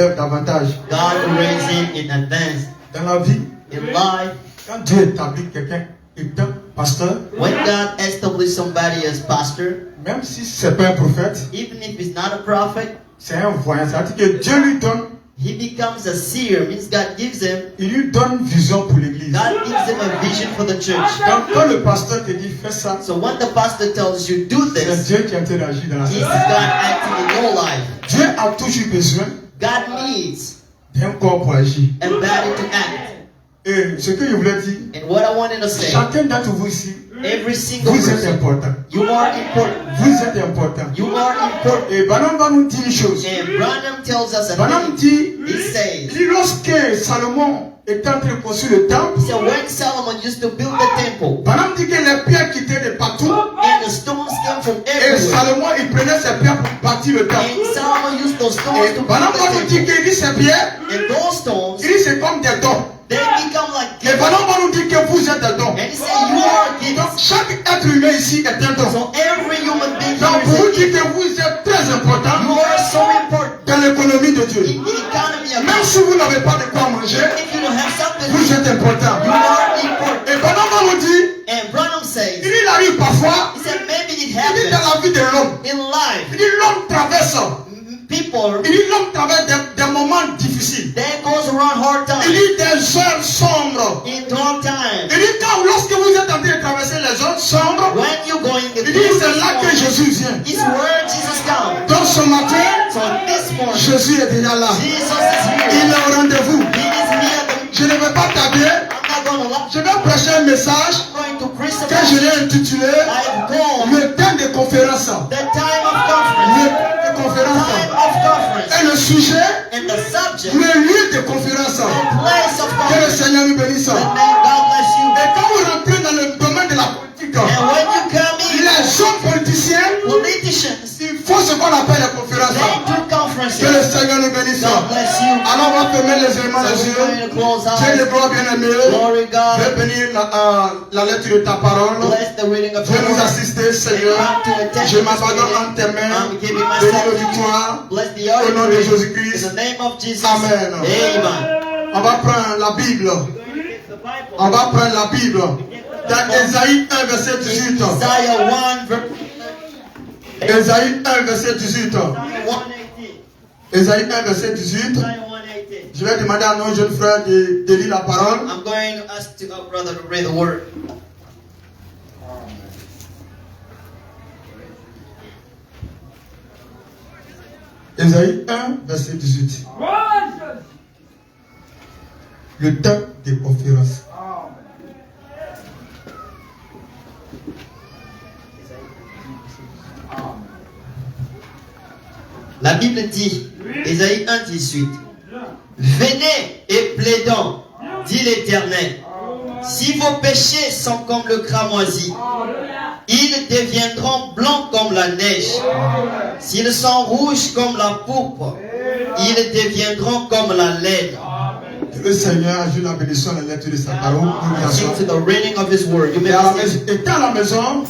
davantage. God will raise him in advance. Dans la vie, In life, quand Dieu établit quelqu'un étant pasteur, when God establishes somebody as pastor, même si c'est pas un prophète, even if he's not a prophet, c'est un voyant. C'est-à-dire que Dieu lui donne, he becomes a seer. Means God gives him, il lui donne vision pour l'église. God gives him a vision for the church. Quand le pasteur te dit fais ça, So when the pastor tells you do c'est this, Dieu qui interagit dans la this is vie. God acting in your life. Dieu a toujours besoin God needs d'un corps pour agir. a body to act. Et ce que je voulais dire, And what I wanted to say, chacun d'entre vous ici, every single vous êtes person, important. you are important. Vous êtes important. You are important. Et Branham va nous dire une chose. And Branham tells us a Branham thing. dit, He says, il dit lorsque Salomon était en train de construire le temple, so when Solomon used to build the temple, Branham dit que les pierres quittaient de partout. and the stones came from Et everywhere, Salomon, il prenait ses pierres pour bâtir le temple. and Solomon used those stones Et to build Branham va nous the dire temple. qu'il dit ces pierres, And those stones, il dit c'est comme des dons. they become like Et gifts. Branham va nous dire que vous êtes des dons. And he said, you are Donc gifts. chaque être humain ici est un don. So every human being Donc here pour vous is a dire gift. que vous êtes très You important are so important dans l'économie de Dieu. in the economy of Même God. si vous n'avez pas de quoi manger, If you don't have something, vous êtes important. you are important. Et Branham va nous dire, And Branham says, il arrive parfois, he said, maybe il it dit dans happens la vie de l'homme, in life. il dit l'homme traverse, People, il dit l'homme traverse des moments difficiles. that goes around hard Il times, dit des heures sombres. in dark times. Il dit lorsque vous êtes en train de traverser les heures sombres, When you're going il to dit c'est là que Jésus vient. it's where Jesus comes. Donc ce matin, So this morning, Jésus est déjà là. Jesus is Il here. est au rendez-vous. He is near the, Je ne vais pas tarder. I'm not going to lie. Je vais prêcher un message I'm going to preach que je about l'ai intitulé I've gone le temps de conférence. the time of Le conference. temps de conférence. Time of conference. Et le sujet, And the subject, le lieu de conférence. the place of Que le conference. Seigneur nous bénisse. And may God bless you. Et quand vous rentrez dans le domaine de la politique, And when you come in, les hommes politiciens, politicians, il faut ce qu'on appelle la conférence. they do conferences. Que le Seigneur nous bénisse. God bless you. Alors on va fermer les éléments So des we're going yeux. to close Dieu le eyes. gloire bien-aimé. Glory Je God. vais bénir la lettre de ta parole. Bless the reading of Je vais your nous word. assister, Seigneur. Je m'abandonne en tes mains. I'm giving Bénis myself le to you. victoire. Bless the Au nom de audience. In Jésus-Christ. the name of Jesus. Amen. Amen. On va prendre la Bible. On va prendre la Bible. Dans Ésaïe 1, verset 18. Isaiah 1, verse Ésaïe 1, verset 18. 118. Ésaïe 1, verset 18. Isaiah 118. Je vais demander à nos jeunes frères de lire la parole. I'm going to ask our brother to read the word. Ésaïe 1, verset 18. Le temps des conférences. La Bible dit, Ésaïe 1, 18, venez et plaidons, dit l'Éternel. Si vos péchés sont comme le cramoisi, ils deviendront blancs comme la neige. S'ils sont rouges comme la pourpre, ils deviendront comme la laine. Que le Seigneur ajoute la bénédiction à la lettre de sa parole. Nous nous Listen asseyons. to the reading of His word. You may Et à be seated. à la maison,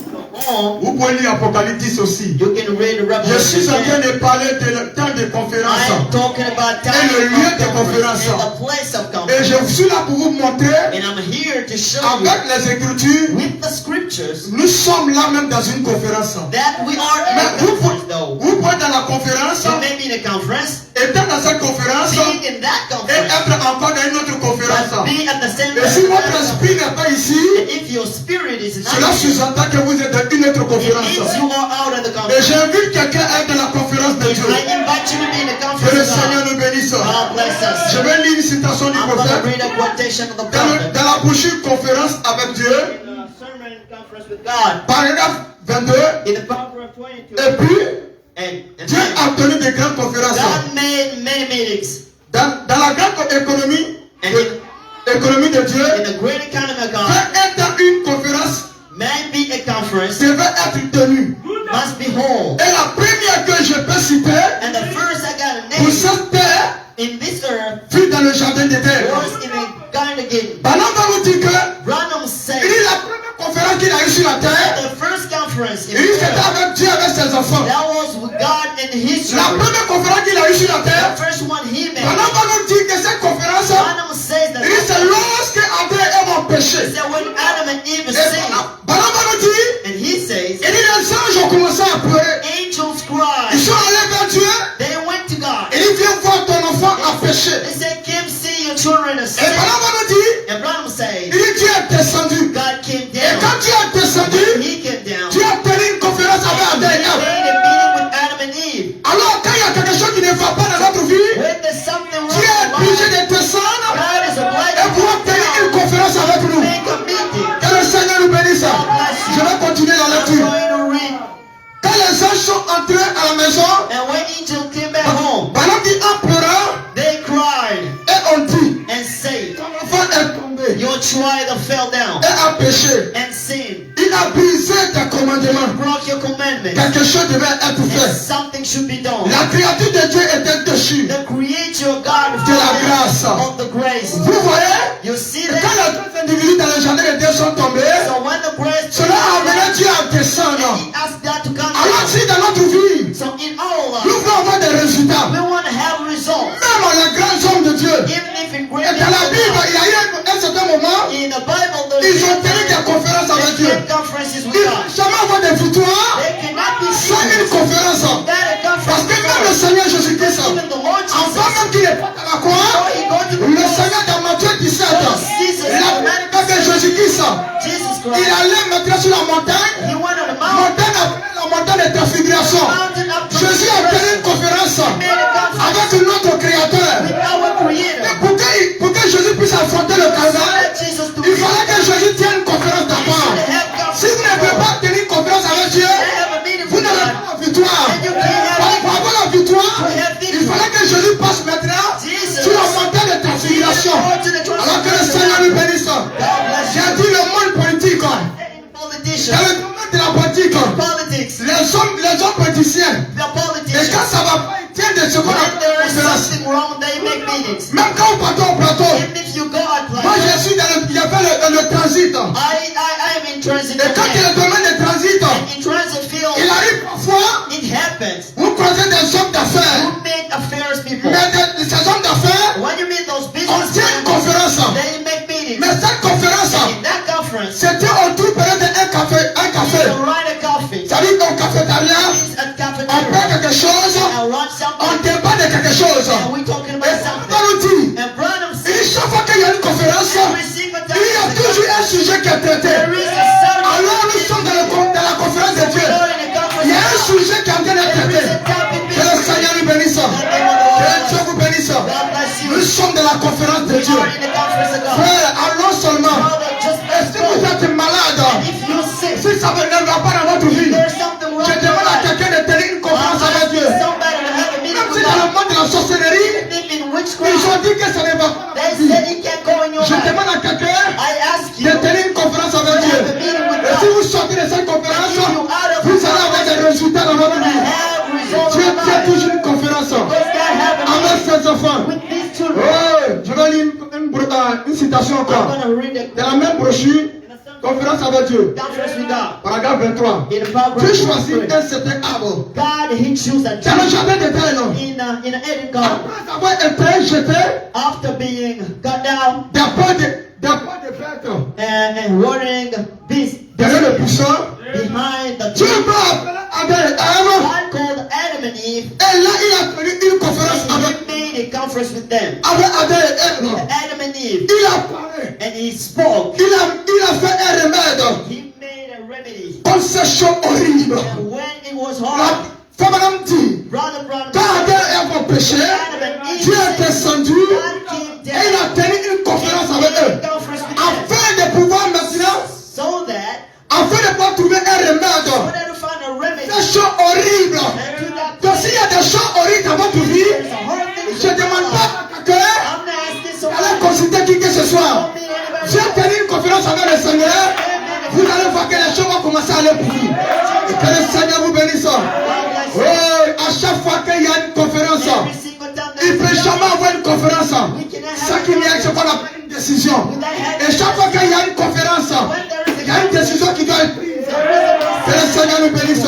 vous pouvez lire Apocalypse aussi. You can read Je suis en train Revelation. de parler de temps de conférence. I am talking about time Et le lieu de of conference conférence. and the place of Et conference. je suis là pour vous montrer, And I'm here to show you avec les Écritures, with the scriptures nous sommes là même dans une conférence. that we are in Mais a conference though. vous pouvez dans la conférence, You may be in a conference, étant dans cette conférence, being in that et conference, être encore dans une autre conférence. but be at the same Et si votre time. esprit n'est pas ici, And if your spirit is cela not here, sous-entend que vous êtes dans une autre it conférence. means you are out of the Et conference. j'invite quelqu'un à être dans la conférence de Dieu. I invite you to be in the Que le conference of Seigneur God. nous bénisse. God bless us. Je vais lire une citation du I'm going to prophète. read a quotation of the Dans, prophet. dans la prochaine conférence avec Dieu, In a sermon conference with God. paragraphe 22, In the paragraph 22. et puis And Dieu a tenu de grandes conférences. God made many meetings. Dans la grande économie, And économie de Dieu, in the great economy of God, peut être une conférence maybe a conference devait être tenue. must be whole. Et la première que je peux citer And the first I got a pour name cette terre in this earth fut dans le jardin d'Éden. was in a Garden of Eden. Balaam va nous dire que Branham il said dit la première conférence qu'il a eue sur la terre, the first conference il dit c'était in avec Dieu, avec ses enfants. that was with God in history. La première conférence qu'il a eue sur la The terre, first one he made. Branham va nous dire que cette conférence, Adam says that. il dit c'est lorsque Adam et Ève ont péché. He said when Adam and Eve Et sinned. Branham va nous dire, And he says, il dit les anges ont commencé à pleurer. angels Ils cried. sont allés vers Dieu. They went to God. Il dit viens voir ton enfant a péché. They said, come see your children are Et sick. Branham va nous dire, And Branham says, il dit Dieu est descendu. God came Et down. quand Dieu est descendu, He came down. Dieu a tenu une conférence avec He Adam et made Ève. a meeting with Adam and Eve. Alors quand il y a quelque chose qui ne va pas dans notre vie, When there's something wrong Dieu est in obligé life, de descendre God is obliged et to pouvoir come tenir une down, conférence avec nous. make a meeting. Que le Seigneur nous bénisse. Je vais continuer la I'm lecture. going to read. Quand les anges sont entrés à la maison, And when angels came back home, Branham dit en pleurant they cried et on dit, and said, l'enfant est tombé your child fell down et a péché. and sinned. Il a brisé tes commandements. Broke your commandments. Quelque chose devait être And fait. something should be done. La créature de Dieu était déchue. The creator God De la grâce. of the grace. Vous voyez, You see quand that? les deux individus dans le jardin de Dieu sont tombés, So when the grace cela a amené Dieu à descendre. he asked God to come Alors down. si dans notre vie, So in our nous life, voulons avoir des résultats, we want to have results. même les grands hommes de Dieu, Even if in et great dans la Bible, il y a eu un certain moment, in the Bible, ils ont tenu des conférences avec Dieu. there's conferences with Ils ne God. vont jamais avoir des victoires They cannot be sans une serious conférence. without a Parce conference que with même le God. Seigneur Jésus-Christ, Even the Lord avant Jesus, même qu'il n'est pas à la croix, before he go to the le cross, Seigneur dans Matthieu 17, il a dit que Jésus-Christ, Jesus il Christ, allait maintenant sur la montagne, he went on the mountain, la montagne de transfiguration. mountain of Jésus a tenu une conférence made a conference avec notre Créateur. with our Creator. Pour que Jésus puisse affronter le calvaire, So Jesus to il fallait que Jésus tienne une conférence should d'abord. have Si vous ne pouvez pas tenir une conférence avec Dieu, have a meeting vous with n'avez God. pas la victoire. And you can't have Pour avoir la victoire, il fallait que Jésus passe maintenant Jesus sur la montagne de transfiguration. Alors que le Seigneur nous bénisse. J'ai dit le monde politique. Dans Politicians, le domaine de la politique, politics, les hommes politiciens, the et politicians. quand ça va pas, ils tiennent des secondes When there is conférences. something wrong, they make meetings. Même quand on part au plateau, Even if you go out moi like je suis dans le, il y avait le transit. Et I am in transit. quand il y a le domaine de transit, In transit field, il arrive parfois, it happens. vous croisez des hommes d'affaires. You meet affairs people. Mais ces hommes d'affaires, When you meet those on business tient une people, conférence. they make meetings. Mais cette conférence, In that conference, c'était autour peut-être d'un café. you write a coffee. Ça veut dire qu'au cafétéria, It's a on cafeteria. fait quelque chose, And run on something. débat de quelque chose. And we talking Et about on something. nous dit, And Branham et said, chaque fois qu'il y a une conférence, every single time il y a toujours un sujet qui est traité. there is a subject. Alors nous sommes dans la conférence de Dieu. We're in a Il y a un conference. sujet qui est en train d'être There traité. is a topic Que le Seigneur nous bénisse. Que Dieu vous bénisse. God bless you. Nous sommes dans la conférence de We Dieu. are in the conference of God. Frère, allons seulement. Brother, just Et let's si vous go. êtes malade, If you're sick, si ça ne va pas dans votre vie, there's something wrong je with your demande à life. quelqu'un de tenir une conférence I'm avec Dieu. asking somebody to have a meeting Même si with dans le God. monde de la sorcellerie, If in ils witchcraft, ont dit que ça ne va pas dans they votre vie. said it can't go in your Je life. demande à quelqu'un I ask de you, tenir une conférence avec Dieu. have a meeting with Et si God. vous sortez de cette conférence, If you out of vous allez avoir des résultats dans votre vie. have results Dieu in your tient life. toujours une conférence Does God have a avec meeting ses enfants. with these children? Oh, je vais lire une citation I'm encore. going to read De la même brochure, conférence avec Dieu. a conference with God. Paragraphe 23. In the paragraph Dieu choisit 23. un certain arbre. God, He chose a Dans le tree jardin d'Éden, in an Eden garden. après avoir été jeté, After being cut down des points de bêtes and watering beasts derrière le buisson, behind the Dieu tree, va appeler Adam et Ève. God called Adam and Eve Et là, il a tenu une conférence and avec He made a conference with them. Adam et Ève. Adam and Eve. Il a parlé. And He spoke. Il a fait un remède He made a remedy. contre ces choses horribles. And when it was La hard, femme madame dit, brother, quand Adam et Ève ont péché, Dieu est descendu God came et il a down tenu une conférence and avec made eux. a conference with them. Afin de pouvoir maintenant, So that afin de pouvoir trouver un remède. so that to find a remedy. Des choses horribles. And to that Donc s'il y a des choses horribles dans votre vie, there's a hard thing je ne demande pas à quelqu'un I'm not asking d'aller someone. consulter qui que ce soit. Don't meet anybody. J'ai tenu une conférence avec le Seigneur. Vous allez voir que les choses vont commencer à aller pour vous. Et que le Seigneur vous bénisse. God bless Oh, you. à chaque fois qu'il y a une conférence, Every single time il ne there's peut a jamais avoir une conférence we cannot sans have qu'il y ait ce qu'on appelle une décision. Et chaque fois qu'il y a une conférence, when there is il y a une décision qui doit être prise. Que le Seigneur nous bénisse.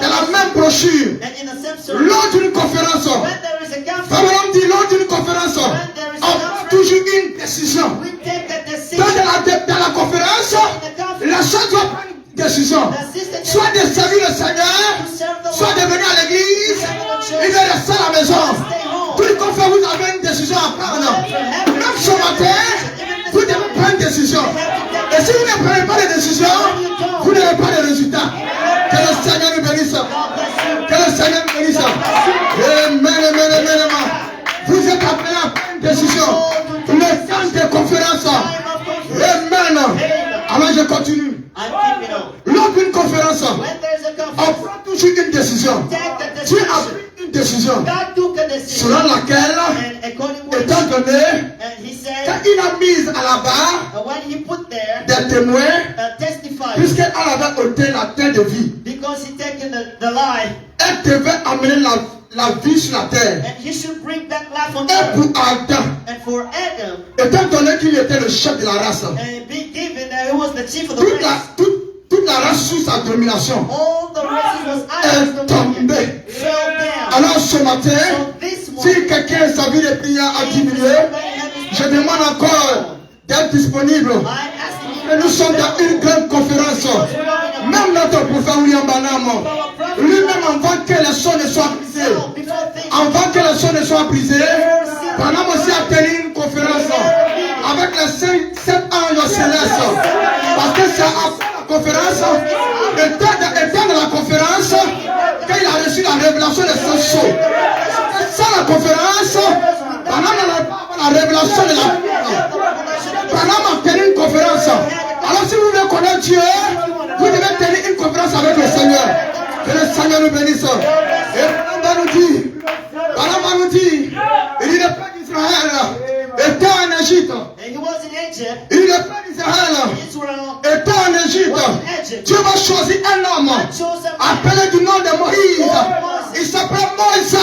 dans la même brochure, And in the same service, lors d'une conférence, when there is a Frère conference, Branham dit, lors d'une conférence, on prend toujours une décision. we take a Dans decision. dans la conférence, la soeur doit prendre une décision. Soit de servir le Seigneur, soit de venir à l'église, il de rester à la maison. Tout le confrère, vous avez une décision à prendre. Même ce matin, vous devez prendre une décision. Et si vous ne prenez pas de décision, vous n'avez pas de résultat. Que le Seigneur nous bénisse. Que le Seigneur nous bénisse. Amen, amen, amen, amen. Vous êtes appelés à prendre une décision. Le temps de conférence. Amen. Alors je continue. I'm keeping on. Lors d'une conférence, When there's a on conference, prend toujours une décision. take a Dieu a decision. pris une décision God took a decision. selon laquelle, And according to étant donné, and he said, quand il a mis à la barre when he put there, des témoins, testified, puisqu'elle avait ôté la terre de vie, because he taken the lie, elle devait amener la vie sur la terre. and he should bring back life on Et earth. pour Adam, And for Adam, étant donné qu'il était le chef de la race, and be given that he was the chief of the toute race, toute la race sous sa domination all the races was under est his dominion, tombée. fell down. Alors ce matin, So this si morning, quelqu'un sa vie de prière a diminué, je demande encore d'être disponible. I'm asking you, Et nous sommes dans une grande conférence. Même notre prophète William Branham, lui-même avant que les sons ne soient brisés, avant que les sons ne soient brisés, Branham aussi a tenu une conférence avec les 7 anges célestes. Parce que c'est après la conférence, étant dans la conférence, qu'il a reçu la révélation de ce sceau. Sans la conférence, Branham n'allait pas avoir la révélation de la Bible. Branham a tenu une conférence. Alors si vous voulez connaître Dieu, vous devez tenir une conférence avec le Seigneur. Que le Seigneur nous bénisse. Et Branham nous dit, il dit le peuple d'Israël était en Égypte. and he was in Egypt, Il dit le peuple d'Israël Israel était en Égypte. Dieu va choisir un homme chose appelé du nom de Moïse. Il s'appelle Moïse.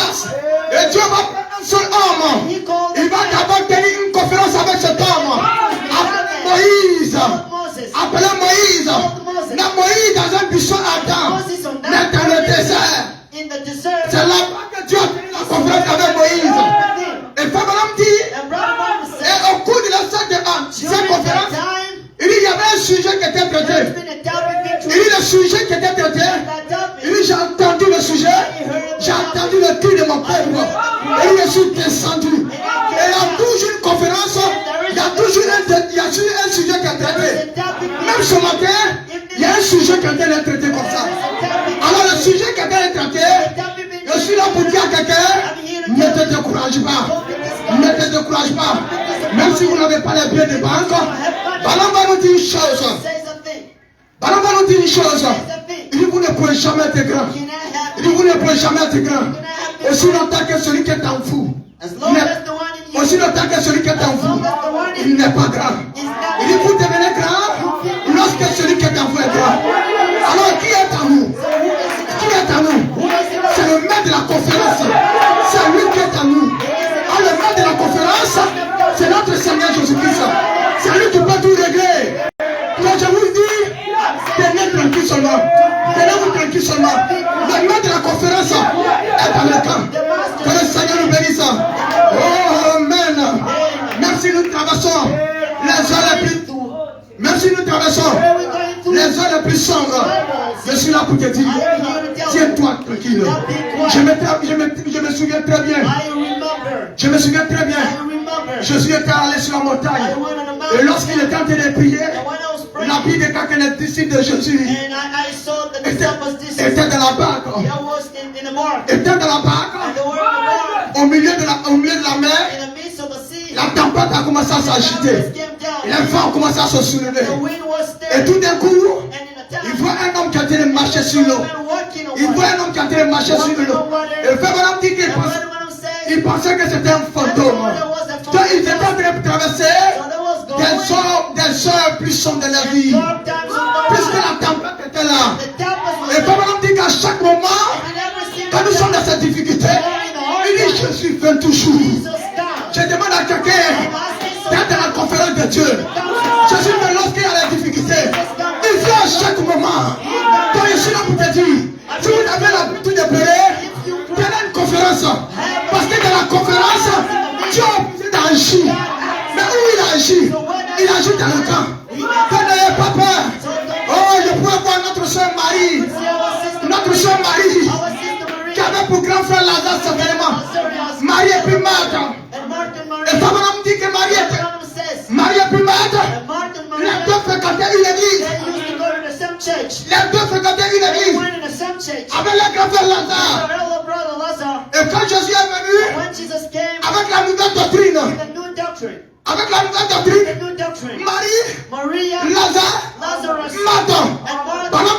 Et Dieu va prendre un seul homme. he called Il va d'abord tenir une conférence avec cet homme. Appelé Moïse. Moses. Appelé Moïse. Mais Moïse dans un buisson ardent. Moses on Mais dans le désert. in the desert. C'est là-bas que Dieu a tenu la conférence avec Moïse. Et Frère Branham dit, And Brother Branham said, et au cours de cette during conférence, that time, il dit, il y avait un sujet qui était there's traité. been a topic Il victory. dit, le sujet qui était traité. That topic, Il dit, j'ai entendu le sujet, j'ai entendu le cri de mon peuple. Et il je suis descendu. Et il y a toujours une conférence, il y a toujours un sujet qui est traité. Même ce matin, il y a un sujet qui est en train d'être traité comme ça. Alors le sujet qui est en train d'être traité, je suis là pour dire à quelqu'un, ne te décourage pas. Ne te décourage pas. Même si vous n'avez pas les billets de banque, Branham va nous dire une chose. say something. Branham va nous dire une chose. Il dit, vous ne pouvez jamais être grand. You cannot have Il dit, vous ne pouvez jamais être grand. Aussi longtemps que celui qui est en vous, as long as the one in you, aussi longtemps que celui qui est en vous, il n'est pas grand. Il dit, vous devenez grand lorsque celui qui est en vous est grand. Alors, qui est en nous? Qui est en nous? C'est le maître de la conférence. C'est lui qui est en nous. Alors, le maître de la conférence, c'est notre Seigneur Jésus-Christ. C'est lui qui peut tout régler. Donc, je vous dis, tenez tranquille seulement. Tenez-vous tranquille seulement. Le maître de la conférence est dans le camp. Que le Seigneur nous bénisse. Oh, amen. Merci, nous traversons les heures les plus. Merci, nous traversons les heures les plus sombres. Je suis là pour te dire, tiens-toi tranquille. Je me souviens très bien. I remember. Je me souviens très bien. I remember. Je suis allé sur la montagne. I went on a Et mountain. lorsqu'il était en train de prier, And when I was praying, la Bible dit que les disciples de Jésus and I saw the disciples this. étaient dans la barque. I was in the bark. Étaient dans la And barque. they were in the bark. Au milieu de la mer, In the midst of the sea. la tempête a commencé à s'agiter. The came down. Les vents ont commencé à se soulever. The wind was Et there. tout d'un coup, And in the time, il voit un homme qui a en train de marcher sur l'eau. man walking on Il voit water. un homme qui a en train de marcher sur l'eau. Et le frère Branham dit qu'il And pensait, what I'm saying, il pensait que c'était un fantôme. Donc il était en train de traverser so there was going des heures plus sombres de la vie. dark times of Puisque the la tempête était là. The tempest was Et le frère Branham dit qu'à chaque moment, and every single quand nous sommes dans time, cette difficulté, il dit, je suis vain toujours. Jesus stopped. Je demande à quelqu'un d'être dans la conférence de Dieu. Je suis vain lorsqu'il y a la difficulté. Il vient à chaque moment. Donc je suis là pour te dire, si vous avez la agit. Mais où il agit? Il agit dans le camp. Que n'ayez pas peur. Oh, je pourrais voir notre soeur Marie. Notre soeur Marie. Qui avait pour grand frère Lazare certainement. Marie et puis Marthe. Et Papa me dit que Marie et puis Marthe. Les deux fréquentaient une église. Les deux fréquentaient une église. Avec le grand frère Lazare. Et quand Jésus est venu, avec la nouvelle doctrine, avec la nouvelle doctrine, Marie, Lazare, Marthe, pendant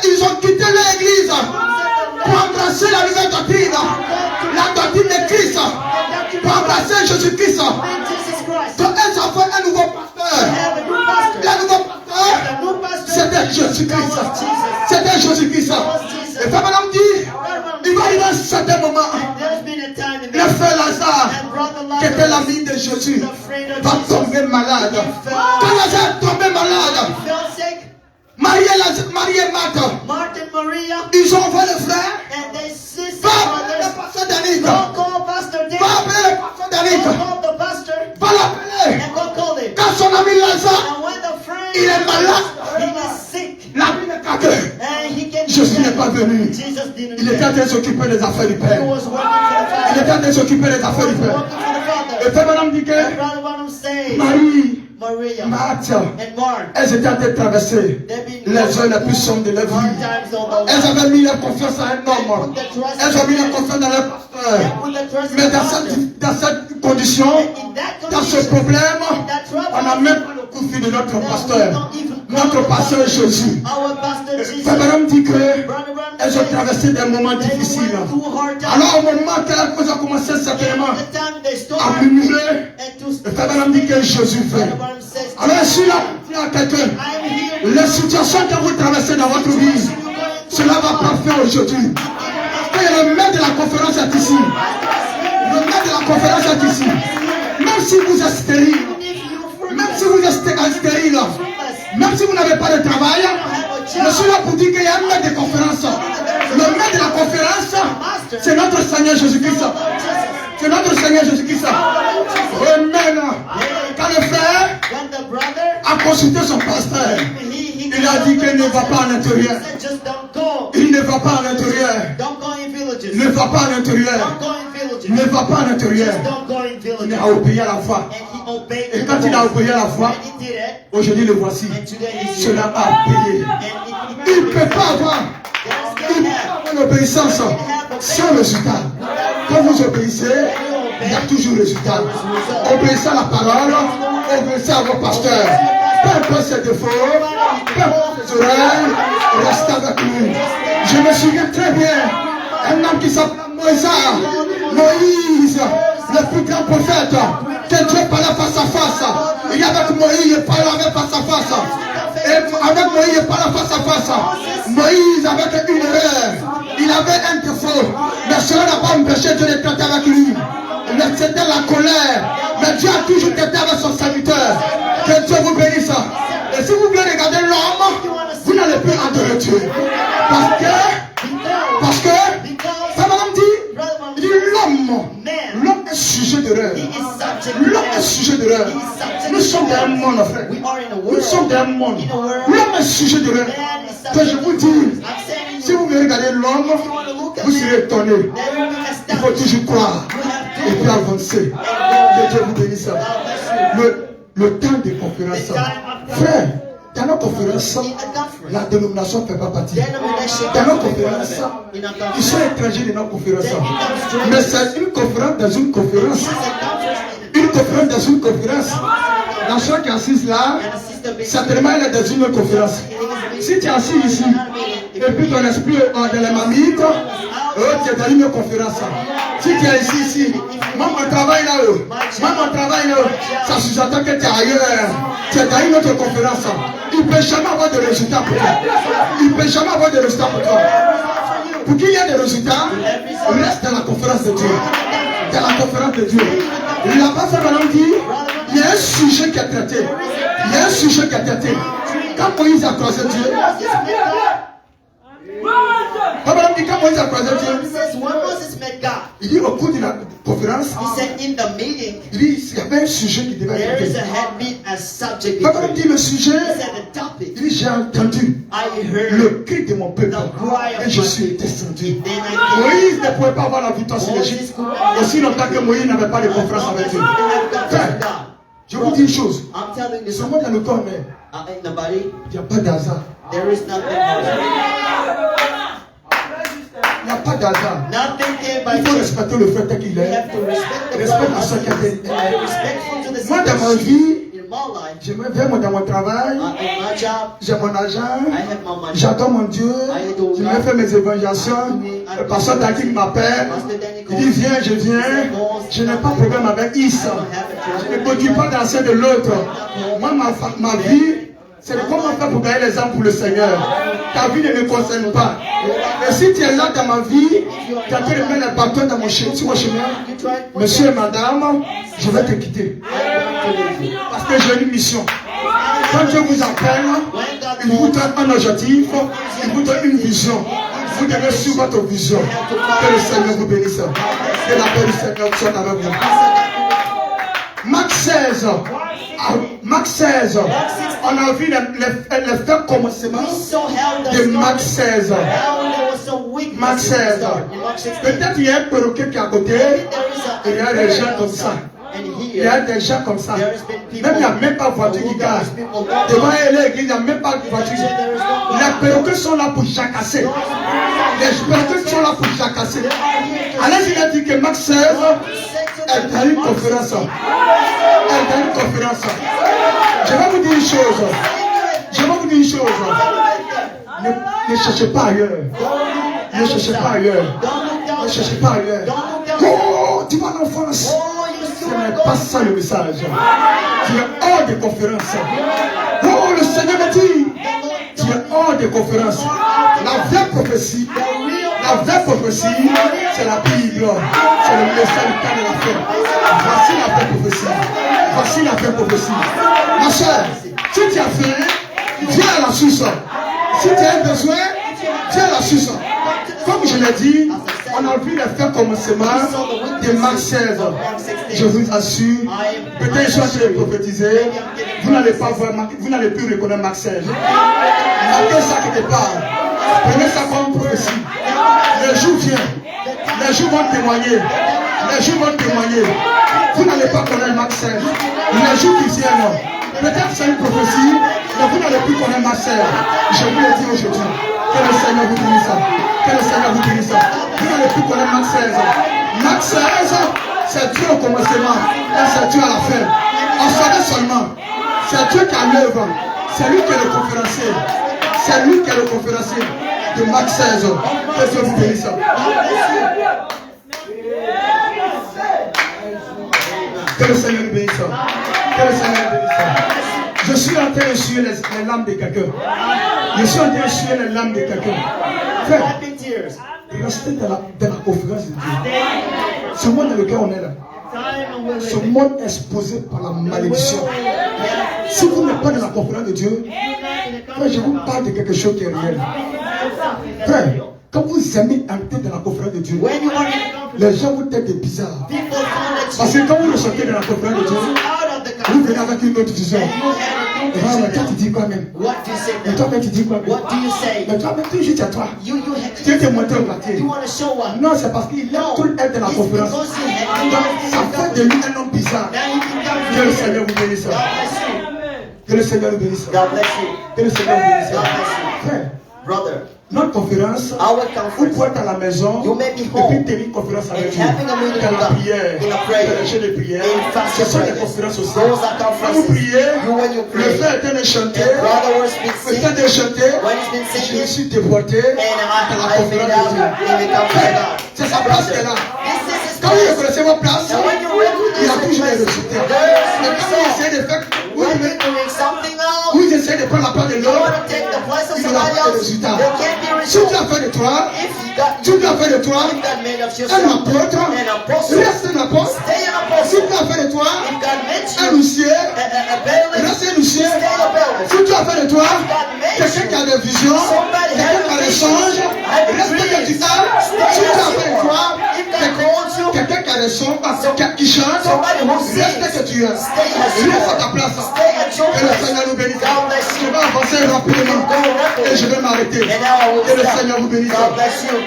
qu'ils ont quitté l'église pour embrasser la nouvelle doctrine, la doctrine de Christ, pour embrasser Jésus-Christ. Donc elles ont fait un nouveau pasteur. Le nouveau pasteur, c'était Jésus-Christ. C'était Jésus-Christ. Et Papa me dit, il va arriver un certain moment, le frère Lazare, qui était l'ami de Jésus, va tomber malade. Quand Lazare est tombé malade, Marie et Marthe, ils ont envoyé le frère, va appeler le pasteur David, va appeler le pasteur David, va l'appeler. Quand son ami Lazare, il est malade, la vie est cassée. Jésus n'est pas venu. Il était en train de s'occuper des affaires du Père. Il était en train de s'occuper des affaires du Père. Et Père Madame dit que Marie, Marthe, elles étaient en train de traverser les heures les plus sombres de leur vie. Elles avaient mis leur confiance à un homme. Elles ont mis leur confiance dans leur pasteur. Mais dans cette condition, dans ce problème, on n'a même pas le coup de fil de notre pasteur. Notre pasteur Jésus. Père Madame dit que elles ont traversé des moments difficiles. Alors au moment qu'elles ont commencé certainement à murmurer, le Père Madame dit que Jésus fait. Alors je suis là pour dire à quelqu'un, les situations que vous traversez dans votre vie, cela va pas faire aujourd'hui. Parce que le maître de la conférence est ici. Le maître de la conférence est ici. Même si vous êtes stérile, même si vous êtes stérile, même si vous n'avez pas de travail, je suis là pour dire qu'il y a un maître de conférence. Le maître de la conférence, c'est notre Seigneur Jésus-Christ. C'est notre Seigneur Jésus-Christ. Amen. Quand le frère a consulté son pasteur, il a dit qu'il ne va pas à l'intérieur. Il ne va pas à l'intérieur. Ne va pas à l'intérieur. Ne va pas à l'intérieur. Il a obéi à la foi. Et quand il a obéi à la foi, aujourd'hui le voici. Cela a payé. Il ne peut pas avoir l'obéissance sans résultat. Quand vous obéissez, il y a toujours résultat. Obéissez à la parole, obéissez à vos pasteurs. Peu importe ses défauts, peu importe ses oreilles, restez avec lui. Je me souviens très bien, un homme qui s'appelle Moïse, le plus grand prophète, que Dieu parlait face à face. Et avec Moïse, il parlait face à face. Et avec Moïse, il parlait face à face. Moïse avait une erreur. Il avait un défaut. Mais cela n'a pas empêché Dieu de traiter avec lui. C'était la colère. Mais Dieu a toujours traité avec son serviteur. Que Dieu vous bénisse. Et si vous voulez regarder l'homme, vous n'allez plus adorer Dieu. Parce que, ça madame dit, l'homme est sujet d'erreur. L'homme est sujet d'erreur. Nous sommes dans un monde, frère. Nous sommes dans un monde. L'homme est sujet d'erreur. Que je vous dis, si vous voulez regarder l'homme, vous serez étonné. Il faut toujours croire et puis avancer. Que Dieu vous bénisse. Le temps des conférences. Frère, dans nos conférences, la dénomination ne fait pas partie. Dans nos conférences, ils sont étrangers de nos conférences. Mais c'est une conférence dans une conférence. Une conférence dans une conférence. La soeur qui est assise là, certainement elle est dans une conférence. Si tu es assis ici, et puis ton esprit est dans les mamites, tu es dans une conférence. Si tu es ici, moi mon travail là-haut, ça sous-entend que tu es ailleurs. Tu es dans une autre conférence. Il ne peut jamais avoir de résultats pour toi. Il ne peut jamais avoir de résultats pour toi. Pour qu'il y ait des résultats, reste dans la conférence de Dieu. Dans la conférence de Dieu. Là-bas, ça va nous dire, il y a un sujet qui est traité. Il y a un sujet qui est traité. Quand Moïse a croisé Dieu, quand Moïse a croisé Dieu, il dit au cours de la conférence, il dit il y avait sujet qui devait There is être a headbeat as subject. Papa dit le sujet. He said the topic. Il dit, j'ai entendu I heard le cri de mon peuple the cry of et je my suis people. descendu. Then I came. Moïse ne pouvait pas avoir la victoire sur l'Égypte aussi longtemps que Moïse n'avait pas de conférence avec Dieu. Frère, je vous dis une chose. I'm telling you Seulement something. dans le corps, mais In the body, il n'y a pas d'hasard. there is nothing else. Il n'y a pas d'hasard. Nothing came by Il faut chance. respecter le fait qu'il We est. have to respect the Respect brother à ceux qui husbands. étaient. And respectful to the Moi, dans ma sisters. vie, In my life, je me vais dans mon travail, in my job, j'ai mon argent, I have my money. j'adore mon Dieu, je me fais mes évangélisations. Le pasteur Dakin m'appelle, il dit viens, je viens. Je n'ai pas de problème avec Issa. Je ne conduis pas dans celle de l'autre. Moi, ma vie, c'est de comment faire pour gagner les âmes pour le Seigneur. Ta vie ne me concerne pas. Et si tu es là dans ma vie, tu as train de mettre un bâton dans mon chemin, sur mon chemin, monsieur et madame, je vais te quitter. Parce que j'ai une mission. Quand Dieu vous appelle, il vous donne un objectif, il vous donne une vision. Vous devez suivre votre vision. Que le Seigneur vous bénisse. Que la paix du Seigneur soit avec vous. Marc 16. Marc 16. On a vu les faits commencement de Marc 16. Marc 16. Peut-être il y a un perroquet qui est à côté. Il y a des gens comme ça. Il y a des gens comme ça. Même il n'y a même pas de voiture qui garde. Devant l'église, il n'y a même pas de voiture. Les perroquets sont là pour jacasser. Les perroquets sont là pour jacasser. Alors il a dit que Marc 16 est dans une conférence. Elle est dans une conférence. Je vais vous dire une chose. Je vais vous dire une chose. Ne cherchez pas ailleurs. Ne cherchez pas ailleurs. Ne cherchez pas ailleurs. Oh, tu vas en France. Ce n'est pas ça le message. Tu es hors de conférence. Oh, le Seigneur me dit, tu es hors de conférence. La vraie prophétie, c'est la Bible. C'est le message de la fin. Voici la vraie prophétie. Voici la vraie prophétie. Ma soeur, si tu as faim, viens à la source. Si tu as besoin, viens à la source. Comme je l'ai dit, on a vu les faits commencement de Marc 16. Je vous assure, peut-être je suis en train de prophétiser, vous n'allez pas voir, vous n'allez plus reconnaître Marc 16. Marquez ça quelque part. Prenez ça comme prophétie. Les jours viennent. Les jours vont témoigner. Les jours vont témoigner. Vous n'allez pas connaître Marc 16. Les jours qui viennent. Peut-être c'est une prophétie, mais vous n'allez plus connaître Marc 16. Je vous le dis aujourd'hui. Que le Seigneur vous bénisse. Que le Seigneur vous bénisse. Vous n'allez plus connaître Marc 16. Marc 16, c'est Dieu au commencement et c'est Dieu à la fin. On savait seulement. C'est Dieu qui a l'œuvre. C'est lui qui est le conférencier. C'est lui qui est le conférencier de Marc 16. Que Dieu vous bénisse. Que le Seigneur nous bénisse. Que le Seigneur nous bénisse. Je suis en train de suivre les larmes de quelqu'un. Je suis en train de suivre les larmes de quelqu'un. Frère, restez dans la conférence de Dieu. Ce monde dans lequel on est là, ce monde est exposé par la malédiction. Si vous n'êtes pas dans la conférence de Dieu, frère, je vous parle de quelque chose qui est réel. Frère, quand vous aimez entrer dans la conférence de Dieu, les gens vous traitent de bizarre. Parce que quand vous sortez de la conférence de Dieu, vous venez avec une autre vision. Mais toi tu dis quoi même? Mais toi même tu dis quoi même? Mais toi même tu dis à toi. Tu te montres au quartier. Non, c'est parce qu'il aime tout être dans la conférence. Ça fait de lui un homme bizarre. Que le Seigneur vous bénisse. Que le Seigneur vous bénisse. Que le Seigneur vous bénisse. Frère, Brother, notre conférence, vous pouvez être à la maison et puis tenir une conférence avec Dieu. Dans la prière, dans le jeu de prière, ce sont des conférences aussi. Quand vous priez, le frère est en train de chanter, je suis déporté dans la conférence de Dieu. C'est sa place qui est là. Quand vous reconnaissez votre place, il y a toujours des résultats. Mais quand vous essayez de faire, vous essayez de prendre la place de l'autre, il n'y aura pas de résultat. Si tu as fait de toi, tu as fait de toi un apôtre, reste un apôtre. Si tu as fait de toi un huissier, reste un huissier. Si tu as fait de toi quelqu'un qui a des visions, quelqu'un qui a des songes, reste quelqu'un qui a. Si tu as fait de toi quelqu'un qui a a des sons qui chantent. Somebody who Reste sings. que tu es. Stay as you Reste à ta are. place. Stay at your Que le place. Seigneur nous bénisse. God bless Je you. vais avancer rapidement. Go rapidly. Et je vais m'arrêter. And now I will Que le stop. Seigneur vous bénisse. God bless you.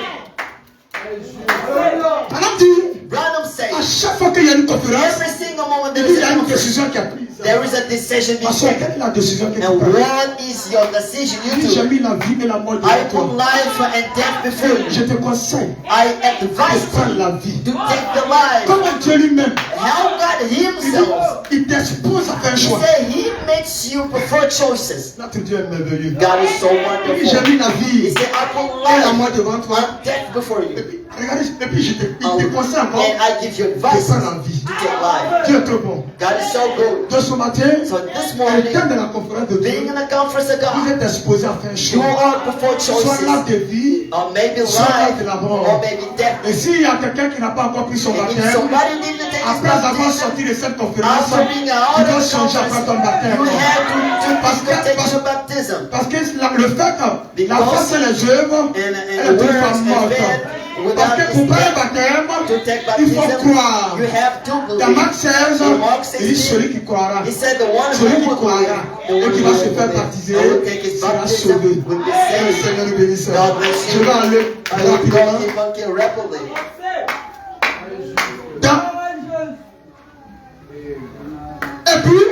Pendant dit, Branham à says, chaque fois qu'il y a une conférence, every single moment il there dit, il is y a a une conference. décision qui est prise. There is a decision being Parce que taken. quelle est la décision qui est And prise? what is your decision? Il dit, You j'ai do. mis la vie et la mort I devant put toi. life and death before you. Je te conseille I de advise prendre you la vie. to take the life. Comme Dieu lui-même, How God il dit, Himself, il t'expose à faire un He choix. said He makes you prefer choices. Notre Dieu est merveilleux. God is so Il dit, j'ai wonderful. mis la He vie said, I put et la life mort devant toi. and death before Et you. puis, regardez, et puis il te conseille encore And I give you de advice prendre la to vie. take life. Dieu est trop bon. God is so good. De ce matin, So this au morning, terme de la conférence de being Dieu, in the conference of vous God, êtes exposé à faire un you choix. are before Soit l'arbre choices, de vie, or maybe soit l'arbre life, de la mort. or maybe death. Et s'il y a quelqu'un qui n'a pas encore pris son And if baptême, somebody needs to take his après avoir baptism, sorti de cette conférence, after being out tu of dois the changer après ton conference, baptême. you have to take Parce- your baptism. Parce que le fait que la Because- face et les œuvres, And elle the est une words femme and morte. faith Parce without que pour this faire un death, baptême, to take il faut baptism, croire. you have to Dans believe. Marc 16, In Mark il dit 16, celui qui croira, He said the one celui who qui will croira believe, et qui va se faire baptiser and will take his sera baptism, sauvé. will be Que le saved. Seigneur nous bénisse. God bless Je you. vais aller I will rapidement. keep on rapidly. Et puis,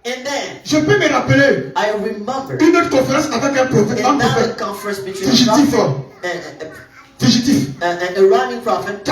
And then je peux me rappeler I remember une autre conférence avec un prophète, another conference between a fugitif, prophet fugitif, and a running prophet qui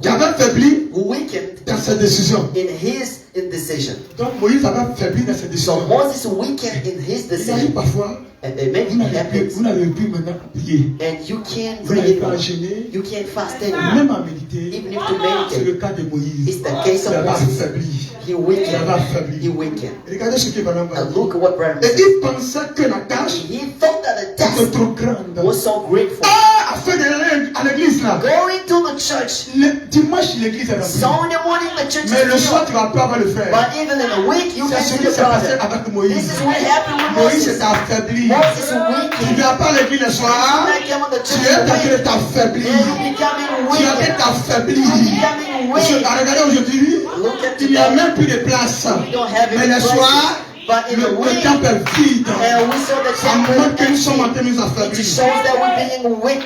avait faibli, who weakened dans sa décision. in his indecision. Donc Moïse avait faibli dans sa So décision. Moses weakened in his Il a dit decision. parfois, And maybe vous it n'avez happens. plus maintenant prier. And you can't Vous pray n'avez pas à anymore. gêner, You can't fast anymore. même à méditer. Even if to C'est le meditate. cas de Moïse. It's the case Il of avait Moses. faibli. He Il weakened. avait faibli. He weakened. Regardez ce que Branham va And dire. look at what Branham Et said. il pensait que la tâche He thought that the était task trop grande. was so grateful. Ah, afin d'aller à l'église là. Going to the church. Le dimanche, l'église est So remplie. in the morning the church Mais le is soir, filled. tu vas pas avoir le faire. But even in a week you C'est can ce see qui the s'est passé problem. avec This Moïse. is what happened with Moïse Moses. est affaibli. Moses is Tu weakened. viens pas à l'église le soir. When I came on the Tu church es parce que weak, tu affaibli. and you becoming Tu es weak. affaibli. Becoming Parce que, weak. regardez aujourd'hui, Look at il n'y a today. même plus de place. We don't have Mais any le places. soir, But in the le week, temple est vide. and we saw the Ça temple montre que nous sommes en empty. train de nous It affaiblir. shows that we're being weak.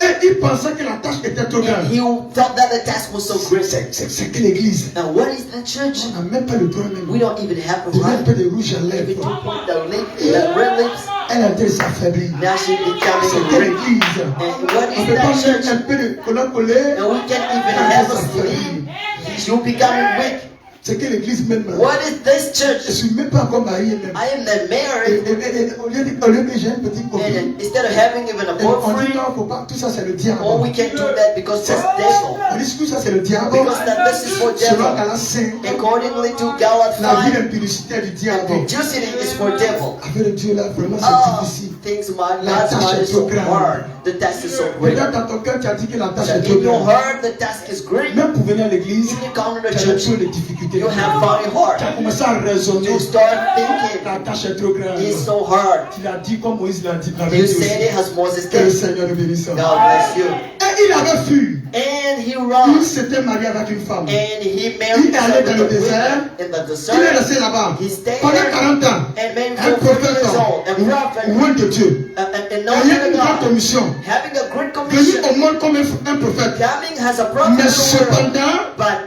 Et il pensait que la tâche était trop And grande. he thought that the task was so great. C'est que l'église. And what is that church? On n'a même pas le problème. We don't even have a Il y a un right. peu de rouge à Even lèvres. to put the red lips. Elle a été s'affaiblir. Now she's C'est becoming que weak. l'église. And what On is peut pas that mettre church? un peu de coller. And we can't even have a sleep. You becoming weak. C'est que l'église même. What is this Je church? suis même pas encore marié même. I am not Et, married. au lieu que j'ai un petit copine. And instead of having even a Et on dit boyfriend, non, faut pas. Tout ça c'est le diable. oh, we can't do that because that's devil. On dit tout ça c'est le diable. Because that this is for Selon devil. Galates 5, Accordingly to Galatians la vie 5, d'impudicité du diable. impudicity is for devil. Avec le Dieu là, vraiment c'est Oh, difficile. things La God's tâche mind est is so trop grande. hard. The task is so great. Peut-être dans ton cœur tu as dit que la tâche So est trop in your grande. heart, the task is great. Même pour venir à l'église, Even come to the tu as church, toujours des difficultés. you have found it hard. Tu as commencé à raisonner. You start thinking La tâche est trop grande. it's so hard. Tu l'as dit comme Moïse l'a dit. You said it as Moses Que le did. Seigneur nous bénisse. God bless you. Et il avait fui. And he Il ran. s'était marié avec une femme. And he married Il est allé dans le with a désert. woman in the Il est desert. resté là-bas. He stayed Pendant there. 40 ans. And maybe Un for 40 prophète years old. A prophet. loin de Dieu. And Ayant knowing une grande God. commission. Having a great Venu commission. au monde comme un prophète. Coming has a prophet Mais in the world.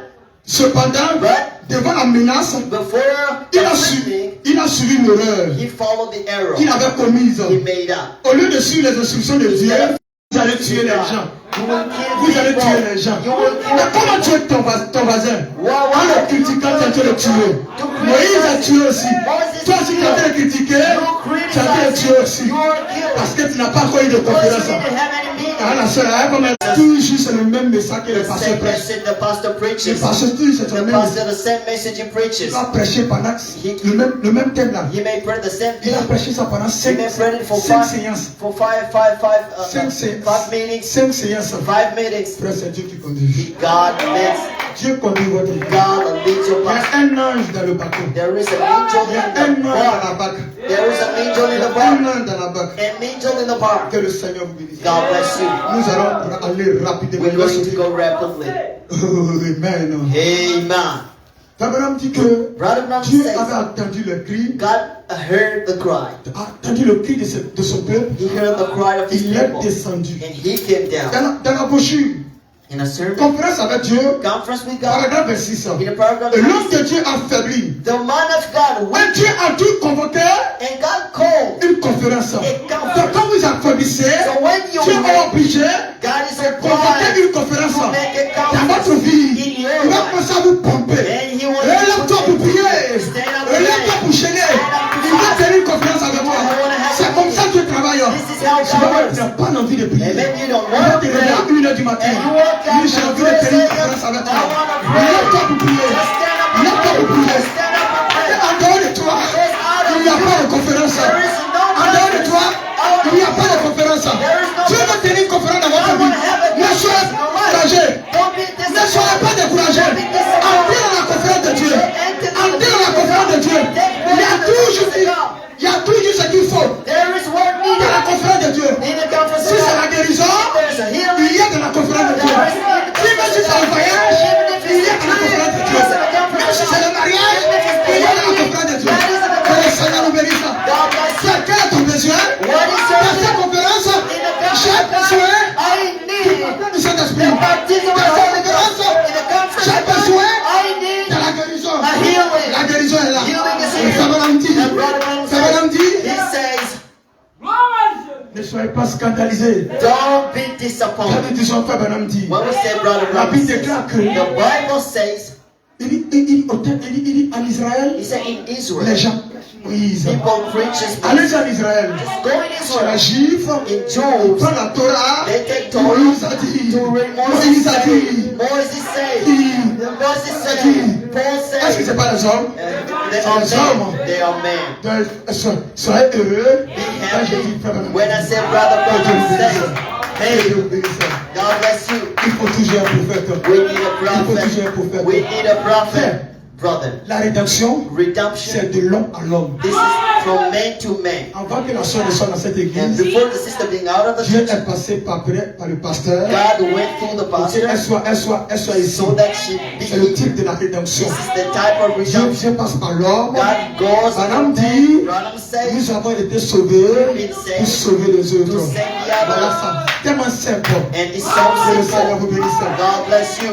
cependant, But devant la menace, before il the a suivi une erreur he followed the arrow qu'il avait commise. he made up. Au lieu de suivre les instructions de Dieu, vous allez tuer les gens. You will kill Vous allez people. tuer les gens. You will kill Mais comment people. tuer ton voisin? Why En le critiquant, tu es en train de le tuer. Moïse a tué aussi. Toi aussi, tu es en train de critiquer, tu es en train de tuer aussi. You are killed. Parce que tu n'as pas encore eu de Because conférence. you didn't have any meaning. Ah, la sœur, hein, comme elle toujours c'est le même message que le The pasteur same prêche. message the pastor Le preaches. pasteur toujours c'est The le même message. pastor, the same message he preaches. Il va prêcher pendant le même thème là. He may pray the same Il a thing. prêché ça pendant He 5 may pray it for séances. five meetings. 5 séances. 5 meetings. Frère, c'est Dieu qui conduit. God makes Dieu conduit votre vie. God leads your Il y path. a un ange dans le bateau. There is an angel Il y a in un the ange dans bark. la barque. There is an angel Il in y a the un bark. ange dans la barque. An angel in the bark. Que le Seigneur vous bénisse. God bless you. Nous allons aller rapidement. We're going to go rapidly. Oh, amen. Amen. Abraham dit que Brother Branham Dieu says avait entendu le cri, God heard the cry. a entendu le cri de son peuple. He heard the cry of his Il est people. descendu. And he came down Dans la brochure, in a sermon. conférence avec Dieu, Conference with God. paragraphe 26. In a paragraph. Et l'homme de Dieu affaibli. The man of God Et went Dieu a dû convoquer and God called. une conférence. Donc quand vous affaiblissez, So when you Dieu est obligé God is de convoquer obliged une conférence to make a dans conference votre vie. in your Il va life. commencer à vous pomper. And he wants Relève-toi pour prier. Stand up Relève-toi pour chaîner. Il va tenir une conférence avec toi. C'est comme ça que tu travailles. This is how Tu God works. n'as pas envie de prier. And maybe you don't Il va want te to réveiller à pray. 1h du matin. And you walk out Il dit, j'ai and envie de tenir une say, conférence avec I toi. wanna pray. Relève-toi pour prier. Just stand up and Lève-toi pour pray. prier. Just stand up and pray. En dehors de toi, il n'y a pas de conférence. There is no En dehors de toi, il n'y a pas de conférence. There is no Dieu veut tenir une conférence dans votre I vie. want to have a Ne soyez pas découragés. Don't be Ne soyez pas découragés. Entrez dans la conférence de Dieu. Entrez dans la conférence de Dieu. Il y a toujours ce qu'il faut There is work dans needed la conférence de Dieu. in the conference Si of c'est la God. guérison, There's a il healing. y a dans la conférence de Dieu. Si même si c'est le voyage, il y a dans la conférence de Dieu. Même si c'est le mariage, il y a dans la conférence de Dieu. Que le Seigneur nous bénisse. God bless you. Quel est ton besoin? What is your Dans cette conférence, j'ai besoin I need du Saint-Esprit. the baptism of Dans the cette Holy conférence, Ghost. In the conference j'ai of God, besoin I need de la guérison. a healing. La guérison est là. Healing is Et here. ça va nous dire. And Brother Branham Ça va nous says, dire. he says, Ne soyez pas scandalisés. don't be Quand disappointed. nous disons Frère Branham dit, When we say Brother la Branham Bible says, déclare que the Bible says, il dit en Israël, he said in les Israel, gens Moïse. people preach his Allez en Israël. Go in Sur la Israel. juif, In on Jews, prend la Torah. they take Torah Moïse a dit. to read Moïse a dit. Moses said, Moses said, Paul Est-ce que said, c'est pas les hommes? they are men. They are men. Soyez heureux. Be Quand je happy. dis frère, When I say brother, brother, say, hey, Dieu vous bénisse. God bless you. Il faut toujours un prophète. We need a Il faut toujours un prophet. prophète. We need a prophet. Brother, La rédemption, redemption, c'est de l'homme à l'homme. this is from man to man. Avant que la soeur ne soit dans cette And église, before the sister being out of the Dieu church, est passé par le pasteur God went through the pour qu'elle pastor soit ici. so that she C'est le be. type de la rédemption. This is the type of redemption. Dieu passe par l'homme. God goes Madame through dit, man. Branham says, nous avons été sauvés pour sauver les to autres. send the Voilà others. ça. Tellement simple. And it's Que so le Seigneur vous simple. bénisse. God bless you.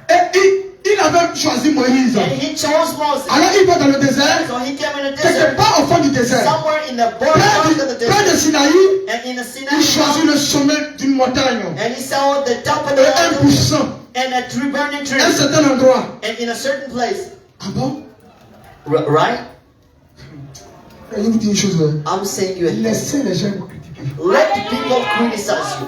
Et il avait choisi Moïse. And he chose Moses. Alors il va dans le désert, So he came in the quelque desert, part au fond du désert, somewhere in the border of the près de desert. Sinaï, And in the il choisit Sinai, le sommet d'une montagne and he saw the top of et the un mountain buisson, and a tree, burning tree. un certain endroit. And in a certain place, Ah bon? right? Je vous dis une chose. I'm saying you a thing. Laissez les gens vous critiquer. Let people criticize you.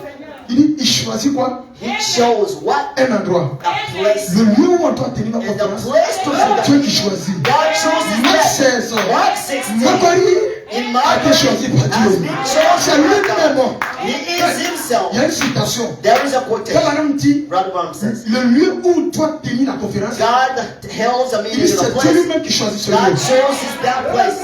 Il dit, il choisit quoi? He chose what? Un endroit. A place. Le lieu où on doit tenir la And the conférence. place to do Dieu that. qui choisit. God chooses Marc that. 16. Mark 16. Macquarie In a Mark, été choisi par has Dieu. been C'est chosen by lui-même. God. He is himself. Il y a une citation. There is a Quand quotation. madame dit, Brother Branham says, le lieu où doit tenir la conférence, God holds a il meeting dit, in a c'est Dieu place. lui-même qui choisit ce God lieu. chooses that place.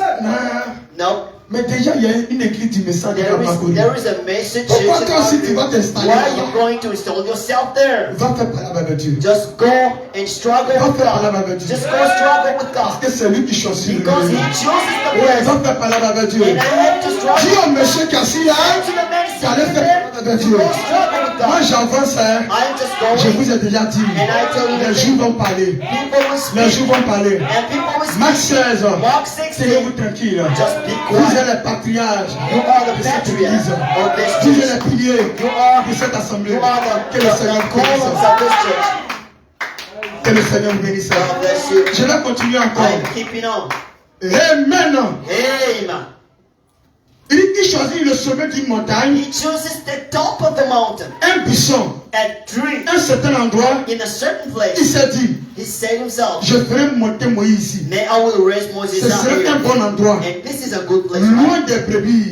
Non. No. Mais déjà, il y a une église du message à Macquarie. There is a message. Pourquoi toi aussi tu vas t'installer Why are là-bas? you going to install yourself there? Va faire parler avec Dieu. Just go and struggle Va with faire parler God. avec Dieu. Just go struggle with Parce God. que c'est lui qui choisit le Because lieu. He chooses the Ouais, place. va faire parler avec Dieu. And I have to Dis struggle. au monsieur qui est assis là, To the man qui allait sitting faire there, parler avec to Dieu. go struggle with Moi God. j'avance, hein. I'm just Je going. vous ai déjà dit. And I tell you Les the jours thing. vont parler. People will Les speak. jours vont parler. And people will Marc speak. 16. Mark Tenez-vous 16. tranquille. Just be Vous quiet. êtes les patriarches You are the de cette patriarch église. of this Vous êtes church. les piliers You are de cette assemblée. You are Que the le Seigneur vous columns bénisse. of this church. Que le Seigneur vous bénisse. God bless you. Je vais continuer encore. I'm keeping on. Amen. Amen. Il choisit le sommet d'une montagne, He chooses the top of the mountain, un buisson, a tree, un certain endroit. in a certain Il place. s'est dit, He said himself, je ferai monter Moïse ici. "May I will raise Moses Ce up serait un here." bon endroit. And this is a good place. Loin des brebis,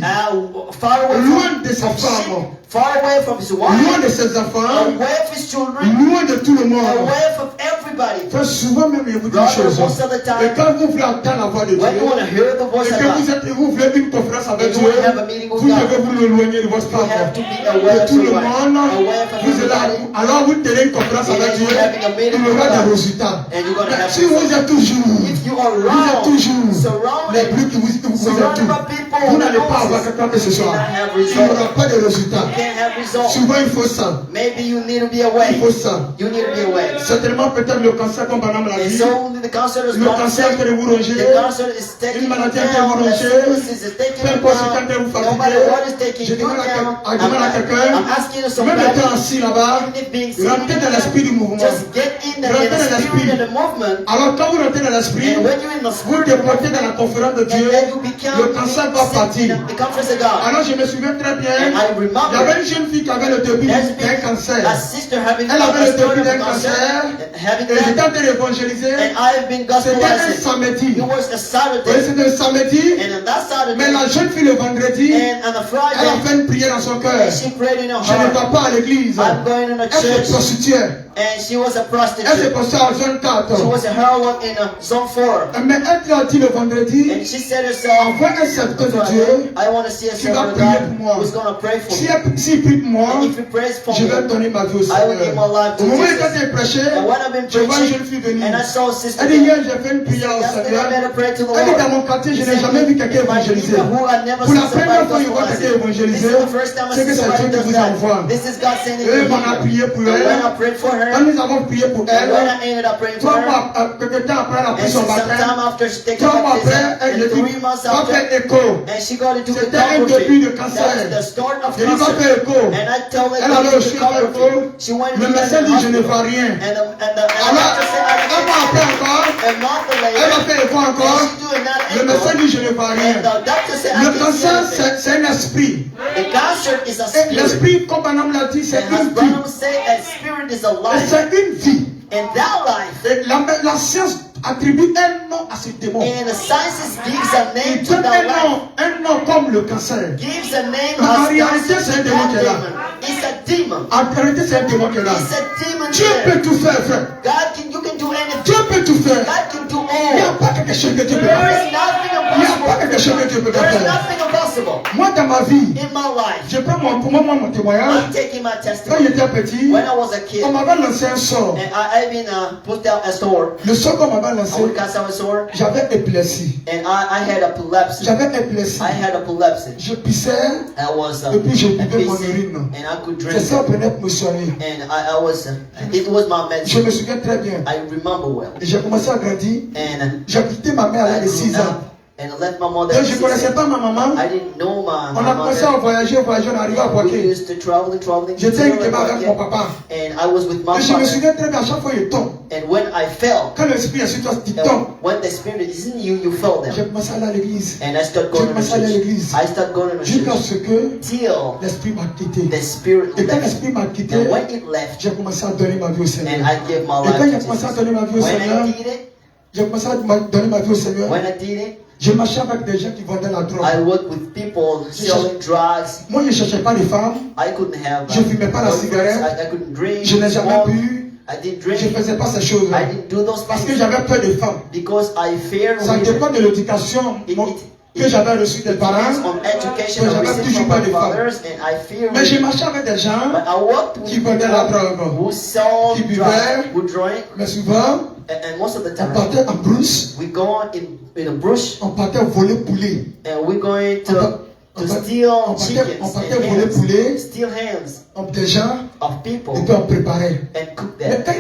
Far away loin de from sa sheep, femme, far away from his loin wife, de ses enfants, away from his children, loin de tout le monde. away from everybody. Très souvent même, je vous dis une Brother, chose. most of the Et time, quand vous voulez entendre la voix de Dieu, when you want to hear the voice et of que God, vous voulez une conférence avec and you Dieu, want to have a meeting with vous God, devez vous éloigner de votre you have femme. to be aware De of tout le your wife, monde, aware of vous êtes là. everybody, Alors vous tenez une conférence and avec then Dieu, you're having a meeting il y aura with des God, résultats. and you're going to Mais have si vous results. êtes toujours, If you are vous êtes wrong, toujours les surrounded, bruits que vous êtes surrounded tout, by people vous who n'allez pas avoir knows quelqu'un que ce you soit. cannot have Il n'y aura results. pas de résultats. You can't have results. Souvent il faut ça. Maybe you need to be Il away. faut ça. You need to be away. Certainement peut-être le cancer comme Madame l'a And dit. so the cancer is Le cancer not que vous rongez. the cancer is taking Une you maladie down. que vous The rongez. sickness is taking Peu you importe ce qu'elle down. vous No matter what is fatiguer. taking Je you demande down. à quelqu'un, I'm asking you même somebody, étant assis là-bas, even if being seated, rentrez dans l'esprit du mouvement. just get in the Rentrez dans spirit l'esprit. and the movement. Alors quand vous rentrez dans l'esprit, And when you're in the vous spirit, déportez dans la conférence de Dieu, and then you become le cancer va partir. the conference of God. Alors je me souviens très bien, And I il y remember avait une jeune fille qui avait le début there's d'un been cancer. a sister having Elle avait a le story début of d'un cancer, cancer. having Et j'étais that, en train d'évangéliser. and I've been C'était un gospelizing. samedi. It was a Oui, Saturday, c'était un samedi. and on that Mais Saturday, la jeune fille le vendredi, and on a elle a Friday, fait une prière dans son cœur. and she prayed in her Je ne heart. vais pas à l'église. I'm going in a Elle se church, prostituait. and she was a Elle se prostitute. prostituait en zone 4. She was a heroine in a zone 4. Mais elle a dit le vendredi, And she said herself, envoie un serviteur de Dieu. I want to see a Tu vas servant of prier God pour moi. who's going to pray for me. S'il prie pour moi, And if he prays for je vais me, donner ma vie au I will give my Seigneur. life to Au moment où Jesus. elle prêchait, And when I've been je vois une jeune preaching, fille venir. and I saw a sister Elle dit, hier, there, j'ai fait une prière au yesterday I made Seigneur. a prayer to the Elle dit, dans Lord. mon quartier, je He n'ai said, jamais vu quelqu'un in my évangéliser. neighborhood, I've never Pour la seen première fois, somebody je vois quelqu'un gospelizing. This évangéliser. is the first time I C'est see que c'est somebody Dieu qui does vous that. envoie. This is God sending Et me on a here. prié pour And when I elle. prayed for Quand her, nous avons prié pour and when elle, I ended up praying for 3 her, mois, quelque temps après, elle a pris and son sometime baptême. after she took 3 her mois après, baptism, elle and a dit, 3 months va after, faire écho. and she got into C'était un début photography. de cancer. That's the start of J'ai dit, va cancer. faire écho. And I told her Elle to avait do reçu l'écho. photography. She went Le to médecin the dit, je ne hospital. vois rien. And the Alors, doctor said, I un mois après can't see encore, anything. A month elle later, va faire écho encore. and she doing that Le médecin echo. dit, je ne vois rien. And the doctor said, I Le can't see cancer, anything. c'est un esprit. The cancer is a Et spirit. l'esprit, comme Madame l'a dit, c'est And as une vie. Branham said, a spirit is a Et life. c'est une vie. And that life, Et la science attribue un nom à ce démon. and the sciences gives a name Il to donne that life. un nom comme le cancer. Gives a name En as réalité, cancer c'est un to démon that qui est là. demon. It's a demon. En réalité, c'est un démon qui est là. It's a demon Dieu there. peut tout faire, frère. You can do anything. Dieu peut tout faire. God can do Il n'y a all. pas quelque chose que Dieu peut There pas faire. is nothing Il n'y a pas impossible. quelque chose que Dieu peut pas There is faire. nothing impossible Moi, dans ma vie, in my life. je prends pour moi mon témoignage. I'm taking my Quand testimony. j'étais petit, When I was a kid, on m'avait lancé un sort. and I've been put out a sword. Le sort qu'on m'avait I lancé, would cast out a sword, j'avais épilepsie. and I had epilepsy. J'avais épilepsie. I had epilepsy. Je pissais, I was et puis je buvais mon pissing, urine. and I could C'est drink ça it. prenait pour me soigner. And I was, it was my Je me medicine. souviens très bien. I remember well. Et j'ai commencé à grandir. And J'ai quitté ma mère à I l'âge de grew 6 ans. up and left my mother. Et at je ne 6 connaissais years. pas ma maman. I didn't know my On a commencé à mother. voyager, on arrivait à We Boaké. used to traveling. J'étais avec mon papa. And I was with my Et je me father. souviens très bien, à chaque fois il tombe. And when I fell, Quand l'esprit est sur toi, tu and tombes. when the spirit is in you, you fell J'ai down. commencé à aller à l'église. And I started J'ai going to commencé à aller à church. l'église. I started going to Jusqu'à church ce que till l'esprit m'a quitté. the spirit Et quand left. l'esprit m'a quitté, And when it left, j'ai commencé à donner ma vie au Seigneur. and I gave my Et quand life j'ai to commencé à Jesus. donner ma vie au When Seigneur, I did it, j'ai commencé à donner ma vie au Seigneur. when I did it, Je marchais avec des gens qui vendaient la drogue. I worked with people selling drugs. Moi, je ne cherchais pas les femmes. I couldn't have. Je fumais pas la cigarette. I couldn't drink. Je n'ai jamais smoke. bu. I didn't Je ne drink. faisais pas ces choses-là. I didn't do those Parce que things j'avais peur des femmes. because I feared Ça women. dépend de l'éducation que j'avais reçue des parents. Depends on education Mais I j'avais received toujours from peur my des femmes. fathers, and I fear Mais j'ai women. marché avec des gens But I worked qui with vendaient la people drogue. who sold qui drugs, buvaient. who drank, Mais souvent, and most of the on time partait en brousse, we go in a bush on partait voler poulet. and we're going On to steal on partait chickens voler and poulet. hands, steal hands Des gens, of people et puis on préparait. and cook Mais them. quand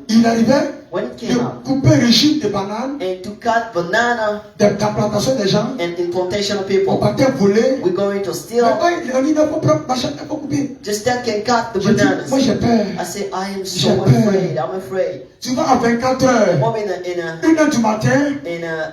il arrivait When it de came out, couper le régime de bananes, and to cut banana de la plantation des gens, and in plantation of on people, partait voler. we're going to Mais steal. quand on dit non, faut prendre ma chatte, il faut couper. Just that can cut the J'ai dit, bananas. moi j'ai peur. I say, I am so J'ai peur. afraid. I'm afraid. Tu vas à 24 heures, Mom, 1 heure du matin,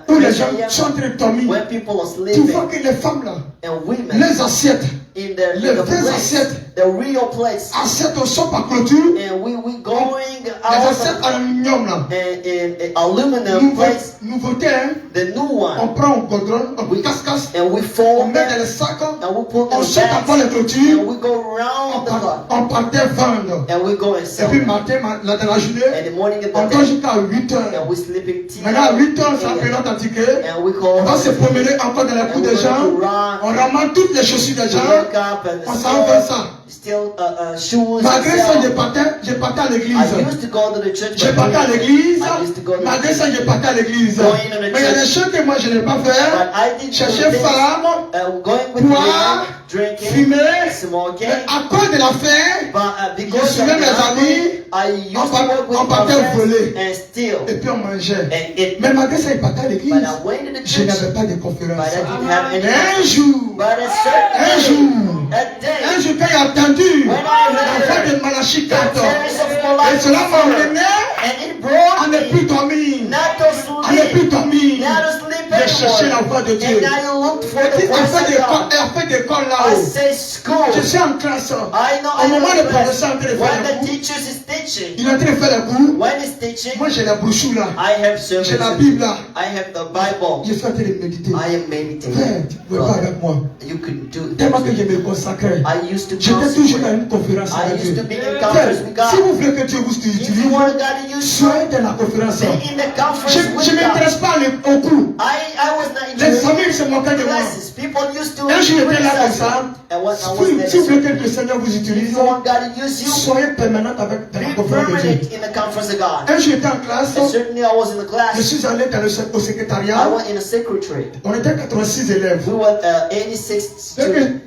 où les gens sont en train de dormir. when people are Tu sleeping vois que les femmes là, and women les assiettes, in the les vraies place, assiettes, the real place, assiettes au sol par clôture, and we going out assiettes en aluminium là. in aluminum plates, Nouveauté, hein. the new On one, prend un goudron, on casse-casse, and we on fold met dans them, les sacs, and we put on in saute encore les bags, clôtures, and we go round the clock, on partait vendre. and we go and Et sell puis them. matin, dans la And journée, the morning and on the dort day, jusqu'à 8 heures. and we sleeping till Maintenant, à 8 heures, ça 8 fait a.m. notre ticket. And we On call va se promener encore dans la cour des gens. On ramasse toutes les chaussures des we gens. look up and On s'en fait steal, ça. steal shoes. Malgré and ça, sell. j'ai parté à l'église. I used to go to the church. J'ai but parté à l'église. I used to go to Malgré the ça, j'ai parté à l'église. Going to the Mais il y a des church. choses que moi je n'ai pas But fait. I didn't do Chercher this. femme, Going with boire, women, drinking, fumer. smoking. Mais à cause de la faim, But because Je of suivais mes the amis, I used on to work with on my partait friends voler. and steal. et puis on mangeait. And it, Mais malgré ça, il partait à l'église. but I went to the Je church, n'avais pas de but conférence. I didn't have any. Mais un jour, But a certain un day, jour, a day, un jour, quand il a entendu when I la heard voix de Malachie the 4, voice of et Malachi cela m'a 4, emmené and it brought à ne plus me dormir, not to à ne plus sleep, dormir, not to sleep de chercher la anymore. voix de Dieu. And I looked for Et the puis, voice of God. elle fait d'école I là-haut. say school. Je suis en classe. I know. Au moment le class. professeur est en train de faire When le the cours, teacher is teaching, il est en train de faire le cours. when he's teaching, Moi, j'ai la brochure là. I have J'ai la services. Bible là. I have the Bible. Je suis en train de méditer. I am Frère, meditating. tu ne pouvais pas avec moi. You could do it. Tellement que je me consacrais. I used to J'étais toujours dans concentrate. une conférence I avec used Dieu. to be in Frère, conference with si God. vous voulez que Dieu vous If you utilise, want God to use you, soyez dans la conférence. be in the conference Je ne with God. m'intéresse pas au cours. I was not Les interested amis se moquaient de in moi. classes. People used to Un jour, j'étais là comme criticize ça. me. And when I was Si vous voulez there, que le Seigneur vous if utilise, you want God to use you, soyez permanente avec dans la be conférence de Dieu. permanent in the conference of God. Un jour, j'étais en classe. And certainly I was in the Je class. suis allé au I secrétariat. went in a secretary. On était 86 élèves. We were 86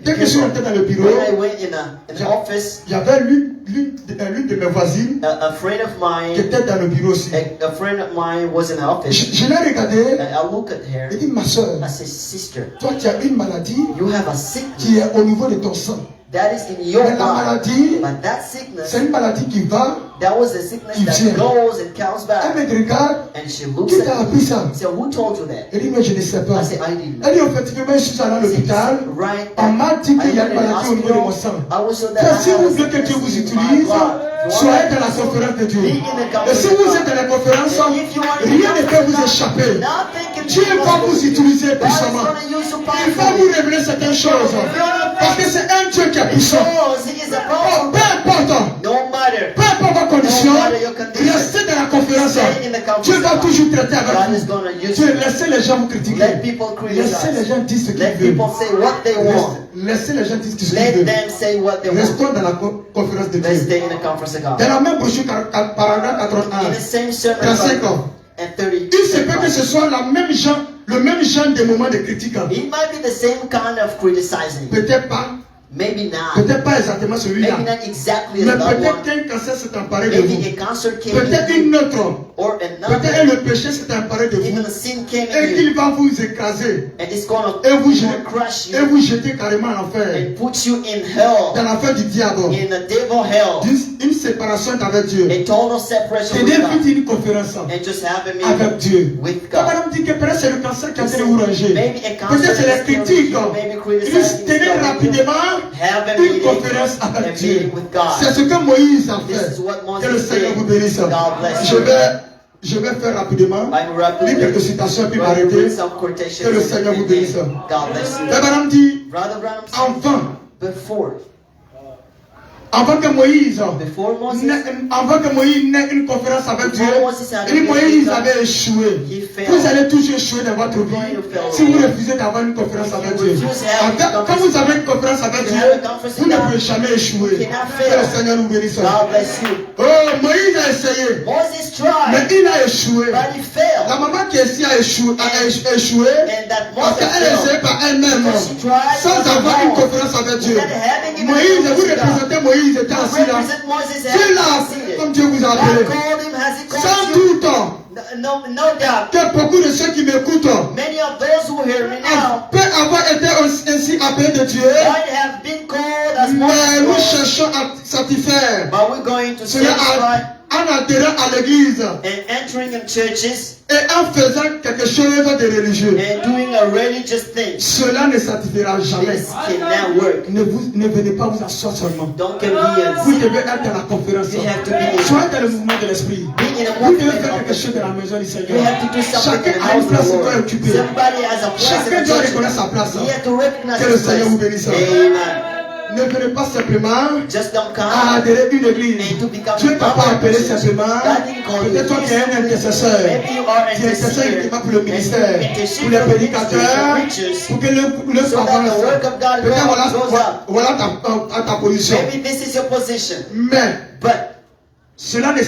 Dès que je suis rentré dans le bureau, When I went in an office, il y avait l'une de mes voisines a friend of qui mine, était dans le bureau aussi. a friend of mine was in the office. Je l'ai regardé. And I look at her. Il dit, ma soeur, I say, sister, toi tu as une maladie you have a sickness qui est au niveau de ton sang. that is in your Mais la body. maladie, But that sickness, c'est une maladie qui va. that was a sickness Il that vient. goes and comes Elle back. me regarde. And she looks Qui t'a at appris me. ça? She said, who told you that? Elle dit, mais je ne sais pas. I said, I didn't know. Elle dit, effectivement, je suis allé à I said, l'hôpital. right. On m'a dit qu'il y a I une went to the maladie au niveau de mon hospital. sang. I was so that Frère, I si had vous a voulez que Dieu vous sickness in my utilise, blood. If you soyez want dans la conférence de Dieu. be in the Et conference si of vous God, êtes dans la conférence, if you want to rien ne peut vous échapper. nothing can Dieu be va vous utiliser God is puissamment. going to use you Il va vous powerfully. révéler certaines choses. Parce que c'est un Dieu qui est puissant. Because he is a Oh, powerful peu importe, no matter. peu importe vos conditions, No matter your condition. restez dans la conférence. Stay in the conference Dieu va of God. toujours traiter avec God is vous. going to use Dieu, you. laissez les gens vous critiquer. Let people Laissez les criticize. gens dire ce qu'ils Let veulent. people say what they want. Laissez les gens dire ce qu'ils Let veulent. them say what they want. Restons dans la conférence de Let's Dieu. stay in the conference of God. Dans la même brochure, paragraphe In 81, the same sermon 35 ans. and 30. Il se peut que ce soit le même genre de moment de critique. It might be the same kind of criticizing. Peut-être pas, Maybe not. peut-être pas exactement celui-là. Maybe not exactly Mais as that peut-être one. qu'un cancer s'est emparé de Maybe vous. a cancer came Peut-être in you, une autre. or Peut-être another. le péché s'est emparé de vous. Even a sin came Et in qu'il you, va vous écraser. and it's going to Et vous jeter, crush et you vous jeter carrément en enfer. and put you in hell, Dans l'enfer du diable. in the devil hell, Une séparation avec Dieu. a total separation C'est with d'inviter God, une conférence and just have a avec meeting Dieu. with Quand God. madame dit que peut-être c'est le cancer qui a été vous ranger. Maybe a cancer Peut-être c'est la is killing critique. you, maybe Il criticizing tenez you. rapidement Have a une meeting, conférence a avec Dieu. meeting with God. C'est ce que Moïse a This fait. is what Que le Moses Seigneur vous did. bénisse. God bless Je you. je vais faire rapidement. I'm Lire rapidly quelques citations puis going to m'arrêter. read some quotations. Que le Seigneur vous bénisse. God bless you. Et madame dit, Brother Branham said, avant before que Moïse Moses, avant que Moïse n'ait une conférence avec Dieu, Before Moses had et a Moïse meeting, avait échoué. he failed. Vous allez toujours échouer dans votre vie Going to fail. si vous refusez d'avoir une conférence avec you Dieu. refuse to have a Quand vous avez une conférence avec You Dieu, have a conference vous with ne God. pouvez jamais échouer. You cannot fail. Que le Seigneur nous bénisse. God bless you. Oh, Moïse a essayé, Moses mais tried, il a échoué. but he failed. La maman qui est ici a échoué, And that parce Moses qu'elle a essayé failed. par elle-même, Because she tried sans on her avoir une own. conférence avec Dieu. Without having even a Moïse, conference vous with God. représentez Moïse était You assis là. represent Moses Dieu l'a as appelé comme Dieu vous a God appelé. called him, has he Sans called you? doute No doubt. que beaucoup de ceux qui m'écoutent Many of those who hear me now peuvent avoir été ainsi appelés de Dieu, might have been called us more Mais nous strong. cherchons à satisfaire But we're going to cela satisfy en adhérant à l'église and entering in churches et en faisant quelque chose de religieux. and doing a religious thing. Cela ne satisfera jamais. This cannot work. Ne venez pas vous asseoir seulement. Don't come here Vous and devez être dans la conférence. You have to be in- Soyez dans le mouvement de l'esprit. being in a Vous devez movement faire of quelque the chose dans la maison du You Seigneur. have to do something Chacun in the a house une of place the qu'il doit Lord. occuper. Somebody has a place Chacun in the doit church. reconnaître sa place. You have to recognize Que le his Seigneur vous place. bénisse. Amen. Ne venez pas simplement Just don't à come. adhérer une église. And to become Dieu t'a pas appelé simplement. God didn't call you. Peut-être toi qui es un intercesseur. Maybe you are Tu es intercesseur uniquement pour le ministère, intercession pour les for the prédicateurs, preachers. pour que le So that avance. the work of God Peut-être goes up. voilà ta position. Maybe this is your position. Mais But cela ne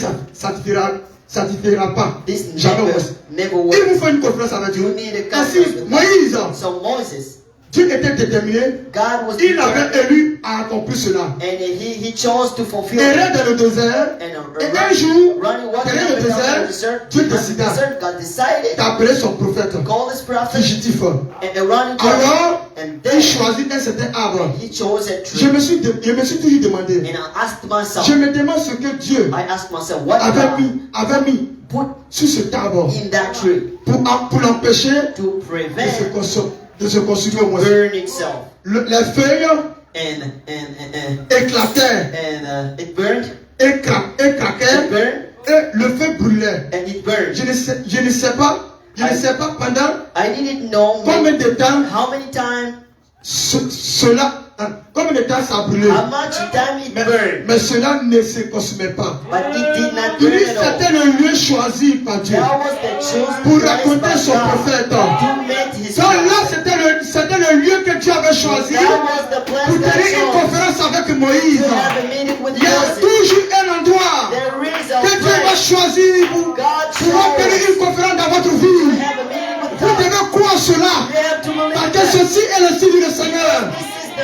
satisfera pas. this Jamais. never Il works. vous faut une conférence avec Dieu. You need a Ainsi, conference with Moïse, So Moses, Dieu était déterminé. God was Il determined, avait élu à accomplir cela. and he chose to fulfill Errer it. dans le désert. And Et un jour, running walking derrière up le and down désert, the desert, Dieu the décida desert, God decided d'appeler son prophète to call his prophet fugitif. and running to Alors, and il then choisit un certain arbre. he chose a Je tree. me suis toujours demandé. And I asked myself, Je me demande ce que Dieu I asked myself, what avait mis God put sur cet arbre in that tree pour l'empêcher to prevent de se consumer au moins. burn itself. Les feuilles And éclataient, it burned, et it craquaient, burned, et le feu brûlait. and it burned. Je ne sais pas pendant I didn't know combien de temps how many times, combien de temps ça a brûlé. how much time it burned, Mais cela ne se consumait pas. but it did not Il burn dit at all. c'était le lieu choisi par Dieu That was the chosen pour place raconter by son God prophète. to meet his Donc là, prophet. c'était le lieu que Dieu avait choisi That was the place pour God tenir une chose conférence avec Moïse. to have a meeting with Il y a Moses. toujours un endroit There is a que Dieu va place choisir pour God tenir chose une conférence dans votre to vie. have a meeting with Vous God. devez croire cela. You have to believe Parce que that. ceci est le signe du Seigneur.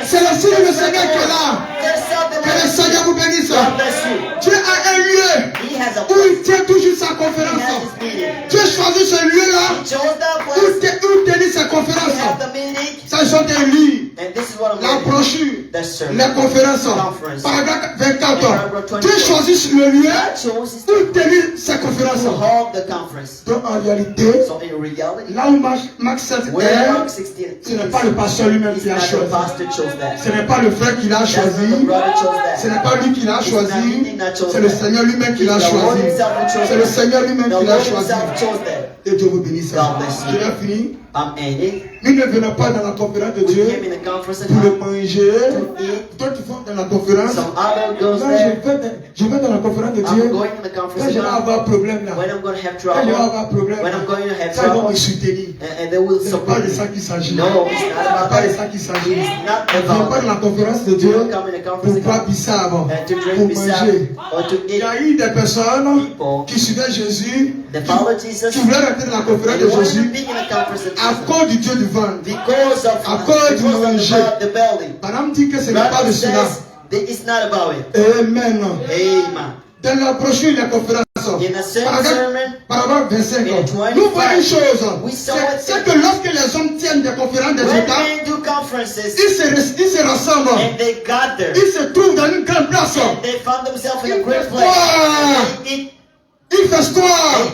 C'est le signe du Seigneur qui est là. There's something Que le Seigneur vous bénisse. God bless you. Dieu a un lieu He has a où place. il tient toujours sa He conférence. has his meeting. Dieu choisit ce lieu-là He chose that où place tenir sa to conférence. have the meeting. Ça, sont des livres, And this is what I'm la going to brochure, The sermon. les conférences. Conference. Paragraphe 24. Paragraph 24. Dieu choisit le lieu God chose his où tenir sa conférence. to hold the conference. Donc en réalité, So in reality, là où Marc 7 where est, Mark 16 ce n'est pas le pasteur lui-même it's qui l'a not the choisi. pastor chose that. Ce n'est pas le frère qui l'a That's not the choisi. brother chose Ce that. n'est pas lui qui l'a It's choisi. not he did not chose C'est le that. Seigneur lui-même qui l'a The Lord choisi. himself who chose C'est le that. Seigneur lui-même The qui l'a Lord choisi. himself chose that. Et Dieu vous bénisse. God bless you. Je vais finir. I'm ending. Nous ne venons pas dans la conférence de We Dieu came in the conference of pour le God manger. to eat. Toi, tu vas dans la conférence. Some other goes Non, there. je vais dans la conférence de I'm Dieu. going in the Quand conference je of vais God. avoir problème là. When I'm going to have Quand je vais trouble. avoir problème When I'm là. going to have Ça, ils vont trouble. me soutenir. And they will Ce n'est pas support de me. ça qu'il s'agit. No, it's Ce not n'est about pas de that. ça qu'il s'agit. It's not Je ne viens about pas dans la that. conférence de You Dieu don't come in the conference pour of boire God bissab, and to pour drink manger. beside or to Il y eat. a eu des personnes People qui suivaient Jésus, that follow Jesus. qui voulaient rentrer dans la conférence And de they want to Jésus be in the conference of à Jesus. cause du Dieu du ventre. Because of À cause du manger. the belly. Madame dit que ce n'est pas de God cela. says that it's not about it. Amen. Amen. Dans la brochure de la conférence, In the same sermon, paragraphe 25, in 25, nous voyons une chose. we saw C'est it. que lorsque les hommes tiennent des conférences des when États, men do conferences ils se rassemblent. and they gather Ils se trouvent dans une grande place. and they found themselves in a great Wow. place. They eat, Ils festoient.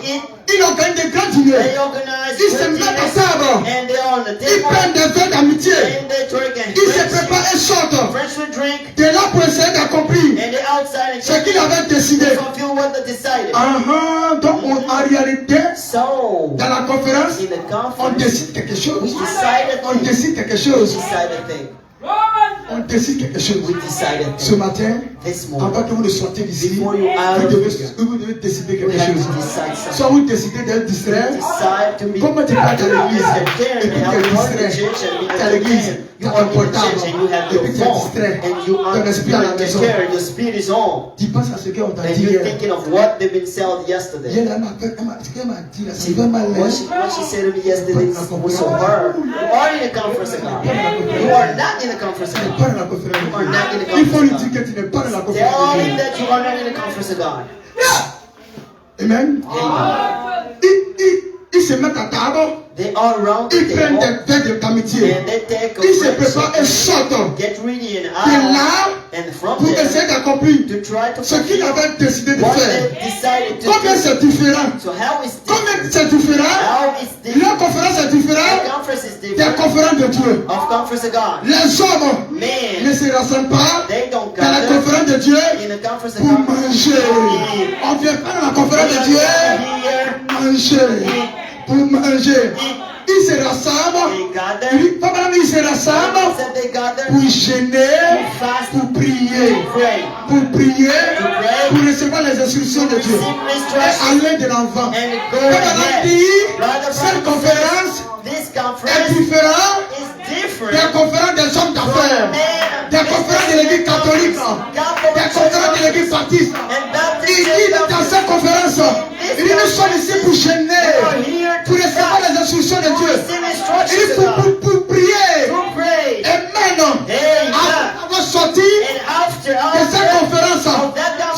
they eat, Ils organisent des grands dîners. they organize Ils se great mettent à dinners, table. and they're on the Ils prennent table des verres d'amitié. and they drink and Ils se préparent et sortent. French would drink De là pour essayer d'accomplir and they're outside and ce qu'il avait décidé. fulfill what they decided. Donc en réalité, So dans la conférence, in the on conference, décide quelque we chose. decided On décide quelque chose. a thing. On décide quelque chose. We decided Ce matin, this morning. avant que vous ne sortiez d'ici, Before you out of here, vous devez décider we quelque have chose. to decide something. Soit vous décidez d'être distrait. Decide to be Comment tu vas à l'église et puis tu es distrait. Tu es à l'église, tu as ton portable et puis tu es distrait. Ton esprit à la maison. Your spirit is on. Tu penses à ce qu'on t'a And dit you're hier. thinking of what they've been said yesterday. Hier, elle m'a dit, ce qu'elle m'a dit là, c'est vraiment What she said to me yesterday was so hard. You are in the conference of God. You are not in the conference of God. pas dans la conférence de You are not in the Dieu. Il faut lui conference of dire God. que tu n'es pas dans la Tell conférence de him Dieu. that you are not in the conference of God. Amen. Amen. Il Ils se mettent à table. They are around the Ils prennent table. des verres d'amitié. And they take a Ils se break, préparent et sortent get ready and de out. là And from pour there, essayer d'accomplir to try to ce qu'ils fulfill avaient décidé de what faire. they decided to Combien do. c'est différent? So how is Combien different? c'est différent? How is La different? conférence est The différente conference is des different conférences de Dieu. of conference of God. Les hommes ne Men, se rassemblent pas they don't dans la gather conférence de Dieu in the conference of pour God. manger. On vient pas dans la conférence de Dieu Here, pour manger. Pour manger. Ils se rassemblent. they gather. Ils se rassemblent Said they gather pour jeûner, pour prier. to pray. Pour prier, pray. pour recevoir les instructions de Dieu. Receive Et instruction aller de l'enfant. and go Pendant ahead. dit, Brother, cette brother, conférence this est conference différente is des different conférences des hommes d'affaires, des conférences de l'église catholique, des conférences de l'église baptiste. and Baptist Il dit dans cette conférence, il dit nous sommes ici pour jeûner, pour recevoir les instructions de Dieu. receive Il instructions dit of God. pour prier. To pray. Et maintenant, Amen. après avoir sorti And after all de cette conférence,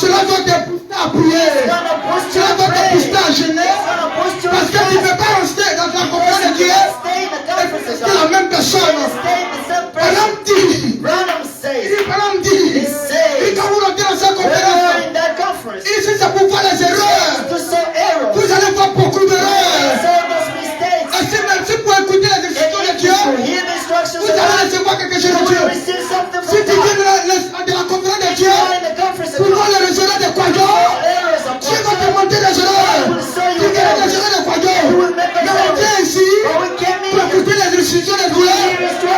cela doit te pousser à prier. gonna push you Cela to doit te pray. pousser à jeûner. It's gonna push you Parce to que tu ne peux fast. pas rester dans la conférence de You Dieu cannot stay in the conference of et la God. même personne. You stay in the same person. Balaam dit, Branham il says, dit, Balaam dit, he says, et quand vous rentrez dans cette when you're conférence, in that conference, ici c'est pour voir les erreurs. to sow errors, Vous allez voir beaucoup d'erreurs. sow those mistakes. Et si même si pour écouter les And instructions de if Dieu, you hear the instructions vous of allez God, recevoir quelque chose you de Dieu. will receive something Si from tu viens God. de la conférence de If Dieu, you are in the conference of pour voir God, les erreurs de quoi errors of Dieu va te God, monter les erreurs. Tu verras les erreurs de quoi Mais on vient ici but we came pour in écouter les instructions de Dieu,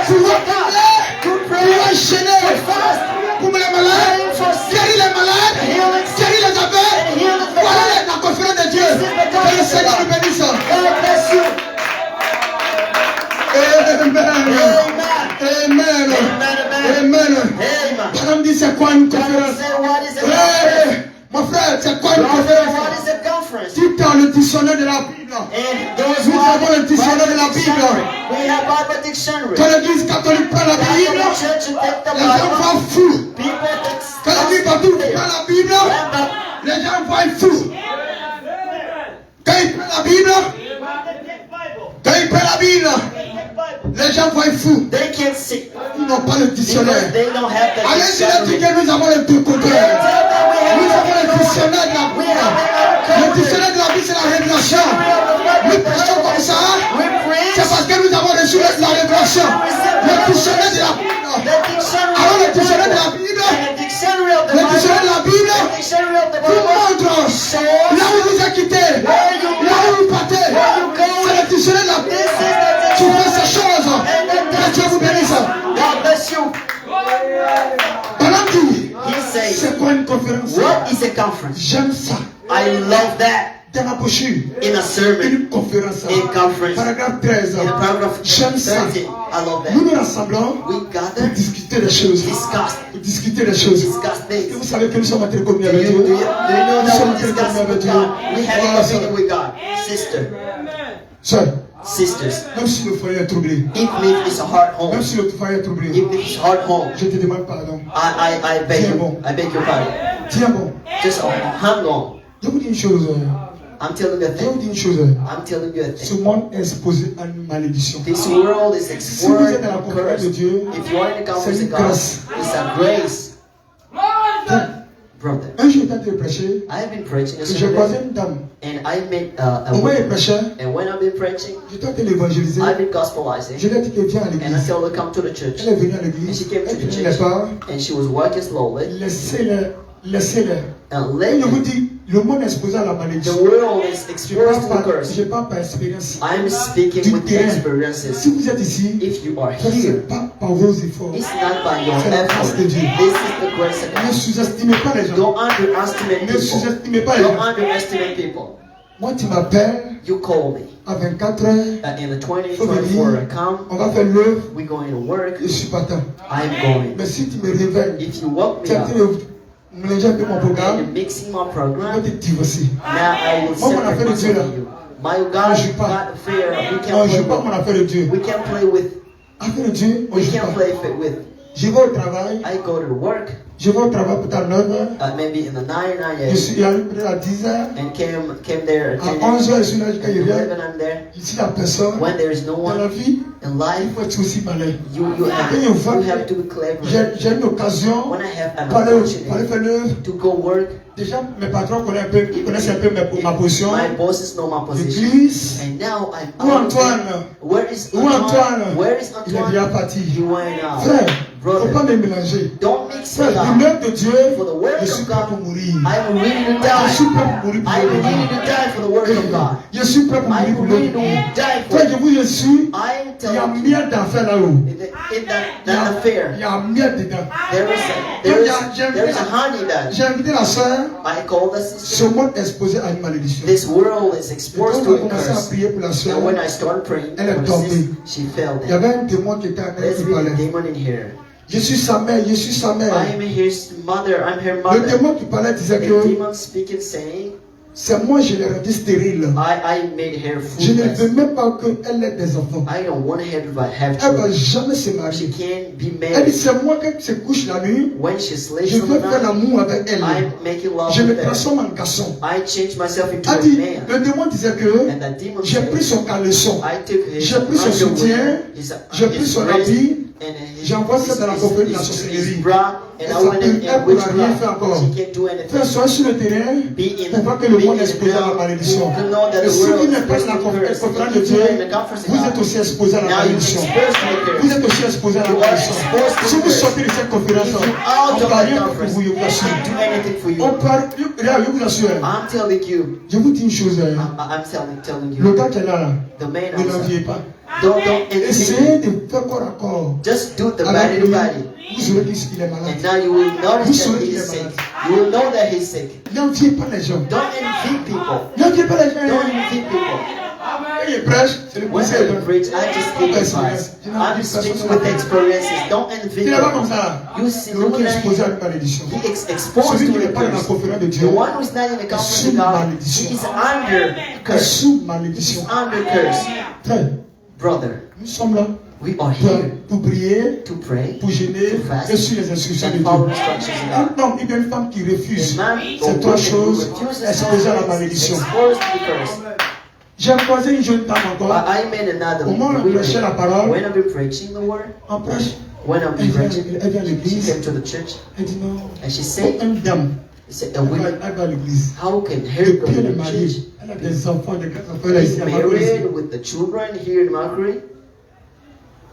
pour parler, pour enchaîner, pour les malades, guérir les malades, guérir les aveugles. Voilà la conférence de Dieu. Que le Seigneur nous bénisse. God bless you. Amen. Amen. Amen. Amen. Amen. Balaam dit c'est quoi une God conférence? said, what is a conference? Mon frère, c'est quoi une Brother, conférence? what is a conference? Tout dans le dictionnaire de la Bible. And those Nous who avons have le dictionnaire de la Bible Bible. dictionary. We have Bible dictionary. Quand l'église catholique prend la Bible, Catholic Church will take the les gens Bible. voient fou. People Quand l'église baptiste prend la Bible, take les gens voient fou. Quand ils prennent la Bible, quand ils prennent la Bible, les gens voient fou. They can't see Ils n'ont pas le because dictionnaire. they don't have the Allez sur le dictionary. ticket, nous avons les deux côtés. Nous avons le dictionnaire de la We Bible. have Le dictionnaire de la Bible, c'est la révélation. Nous prêchons comme ça. We preach C'est parce que nous avons reçu la révélation. Le dictionnaire de la Bible. the dictionary Alors le of the dictionnaire de Bible. la Bible, And the dictionary of the le dictionnaire de Bible. la Bible The dictionary of the vous Bible montre shows là où vous êtes quitté, where you là où go. vous partez. Where you go. C'est le dictionnaire de la This Bible. is the Tu fais dictionary. ces choses. Que Dieu vous bénisse. God bless you. Balaam dit, He says, c'est quoi une conférence? what is a conference? J'aime ça. I love that. Dans la brochure, In a sermon, une conférence. in conference, Paragraphe 13. in paragraph J'aime ça. 13. I love Nous that. nous rassemblons We pour gather, discuter des choses. discuss, Pour discuter des choses. discuss Et things. vous savez que nous sommes en train de communier Do avec you Dieu. know Nous that sommes en we train de discuss communier avec with Dieu. God? We have Voilà, a ça. meeting with God. Sister, Sœur, sisters, même si le foyer est troublé, if it's a hard même home, si le foyer est troublé, if it's hard home, je te demande pardon. I beg your pardon. Tiens bon. Just hang on. Je vous dis une chose. I'm telling you a Je vous thing. dis une chose. I'm telling you a Ce thing. monde est exposé à une malédiction. This world is Si vous êtes dans la exposed conférence de cursed. Dieu, If you are in the conference c'est of une God, grâce. it's a grace, Tiens, brother. un jour, j'étais en train de prêcher I have been preaching a et j'ai croisé sermon, une dame. and I met a Au moins, elle woman. prêchait. And when I've been preaching, J'étais en train d'évangéliser. I've been gospelizing, Je lui ai dit qu'elle vient à and I l'église. told her come to the church. Elle est venue à And l'église. she came to Elle the prenait les church, pas. and she was walking slowly. Laissez-les. Laissez-les. And Et je vous lately, dis, le monde est exposé à la the malédiction. world is Je exposed to parle pas, curse. je parle par expérience. I'm speaking Du with terrain. Si experiences. vous êtes ici, If you are ce n'est here, pas par vos efforts. it's not by your C'est la grâce effort. de This Dieu. is the grace of Ne God. sous-estimez pas les gens. Don't underestimate Ne people. sous-estimez pas les Don't gens. underestimate people. Moi, tu m'appelles You call me. à 24 heures. In the 20, Faut 24 venir. account, On va faire l'œuvre. we're going to work. Je suis partant. I'm going. Mais si tu me réveilles, If you woke tu me es en up train de mélanger un peu mon and programme, you're mixing my je vais program, te divorcer. now I will Moi, mon separate affaire de Dieu, myself là. from you. My God, Moi, je joue pas. God affair, we On can't ne play joue pas mon with. affaire de Dieu. We can't play with. Affaire de Dieu, on We ne joue can't pas. play with. Je vais au travail, I go to work. Je vais au travail peut-être à 9h. maybe in the 9 Je suis allé peut-être à 10h. and came there at À 10 11h, je suis là jusqu'à 11h. 11 I'm there. Ici, la personne, When there is no dans la one vie, in il life, faut être aussi malin. you have to be clever. J'ai une occasion When I have an pour aller opportunity faire l'œuvre. to go work, Déjà, mes patrons connaissent un peu ma position. my bosses know my position. L'église. And now I'm Où Antoine? Where is Où Antoine? Where is Il est déjà Antoine? parti. He went out. Frère, il ne faut pas Brother, me mélanger. don't mix Frère, it up. l'œuvre de Dieu, For the word je of suis prêt pour God, mourir. I'm ready to Je suis die. prêt pour mourir pour I'm l'œuvre de ready God. to die for the word of God. Je suis prêt pour mourir I'm pour ready l'œuvre to de God. die for Frère, je it. vous assure, I'm il y a telling you, miel d'enfer là-haut. in that affair, Il y a miel dedans. there is a honey that J'ai invité la soeur. I call the Ce sister. monde exposé à une malédiction. This world is Et exposed quand on to a a commencé à curse. prier pour la soeur, And when I started praying Elle est for the tombée. sister, she fell il y down. avait un démon qui était en elle There's qui been a parlait. demon in here. Je suis sa mère, je suis sa mère. I am his mother. I'm her Le mother. démon qui parlait disait The que demon speaking, saying, c'est moi, je l'ai rendu stérile. I made her Je ne veux fruitless. même pas qu'elle ait des enfants. I don't want her to have Elle ne va children. jamais se She marier. can't be Elle dit, married. c'est moi qui se couche la nuit. When she sleeps Je on veux the faire night, l'amour avec elle. I'm making love Je me with her. transforme en garçon. I change myself into Elle a dit, man. le démon disait que And the demon j'ai pris said, son caleçon, I took his j'ai pris son soutien, underwear, j'ai pris son wrist, habit, and j'ai envoyé ça dans la confrérie de la sorcellerie. his bra, and Elle I went s'appelle, in elle and ne pourra rien faire witchcraft. encore. She can't do Frère, anything. sois sur le terrain Be in pour voir que le be monde in est exposé à la the malédiction. to know that Et the si vous world is n'êtes pas dans la exposed to conférence curse. de If Dieu, you're in the conference of vous êtes God, aussi exposé à la now you're malédiction. exposed to the Vous curse. êtes aussi exposé à la You are malédiction. exposed to Si vous curse. sortez de cette conférence, If you're on out ne of peut that rien pour conference, vous, je vous I assure. can't do anything for On you. parle, je vous assure. I'm telling you. Je vous dis une chose. I'm telling Le you. gars qui est là, The man ne also. l'enviez pas. Don't Essayez envy. de faire corps à corps. Just do the avec body to lui. body. Vous saurez qu'il est malade. And now you will notice that he is sick. You will know that he's sick. N'enviez pas les gens. Don't envy people. N'enviez pas les gens. Don't envy people. Quand il prêche, c'est le When conseil. I preach, I just give advice. I'm speaking with experiences. Don't envy Tu n'es pas comme people. ça. You see, Le monde look est at exposé à him. une malédiction. He is exposed Celui qui to n'est a pas dans la curse. conférence de The Dieu one who is not in the conference sous of God, malédiction. he is under est curse. sous malédiction. He's under curse. Frère, Brother, nous sommes là we are here pour prier, to pray, pour gêner to fast, et suivre les instructions de and follow Dieu. instructions of God. Un homme et une femme qui refusent A man or ces trois woman who choses refuses exposées à la is malédiction. exposed to the curse. J'ai croisé une jeune dame encore. I met another Au moment où on woman. prêchait la parole, When I've been preaching the word, on prêche. when I've been preaching, Elle vient à she l'église. came to the church Elle dit non. and she said, Une dame. a woman, Elle va à l'église. how can her Depuis go elle to est the mariée. church? Elle a des enfants, des grands-enfants. Elle est He's ici à Marseille. married with the children here in Mercury,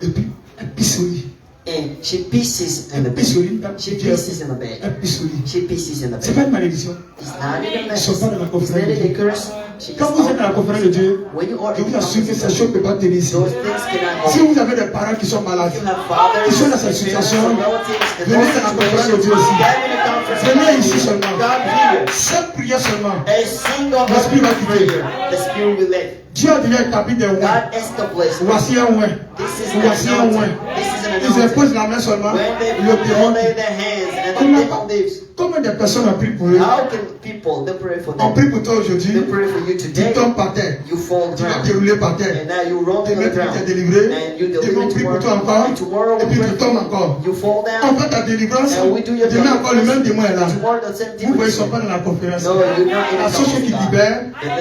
Et puis, elle pisse au lit. and she pisses in the Elle pisse au bed. lit. She pisses in the bed. Elle pisse au lit. She pisses in the C'est bed. pas une malédiction. It's not in a Ils sont mess. pas dans la It's conférence not de in a Dieu. curse. She is Quand vous êtes dans la out. conférence de Dieu, When you are je in vous the assure que conference ces of choses ne God, peuvent pas tenir ici. those things cannot Si hold. vous avez des parents qui sont malades, You have fathers, Ils sont dans cette parents, situation. relatives, in Venez those dans la conférence de situations. Dieu aussi. Come in the conference of Venez God. ici seulement. God here. Cette prière seulement. A single L'esprit va quitter. prayer. The spirit will live. Dieu a déjà établi des oins. God established. Voici un oin. This is an Voici un oin. anointing. This is an Ils anointing. imposent la main seulement. When they Le démon. lay their hands and On the n'a demon pas- leaves. Combien de personnes ont prié pour eux? How can people, they pray for On them. prie pour toi They aujourd'hui. pray for you Tu today. tombes par terre. You fall Tu vas down. te rouler par terre. And now you roll Tes to the maîtres ground. t'ont délivré. And you Demain, on deliver prie pour toi tomorrow. encore. And tomorrow Et we puis pray tu tombes encore. you fall On down. fait ta délivrance. And we do your Demain encore, le même deliverance. démon est là. Tomorrow the same Vous demon voyez, ils is ne sont pas here. dans la conférence. No, you're not in La the seule chose qui conference. libère,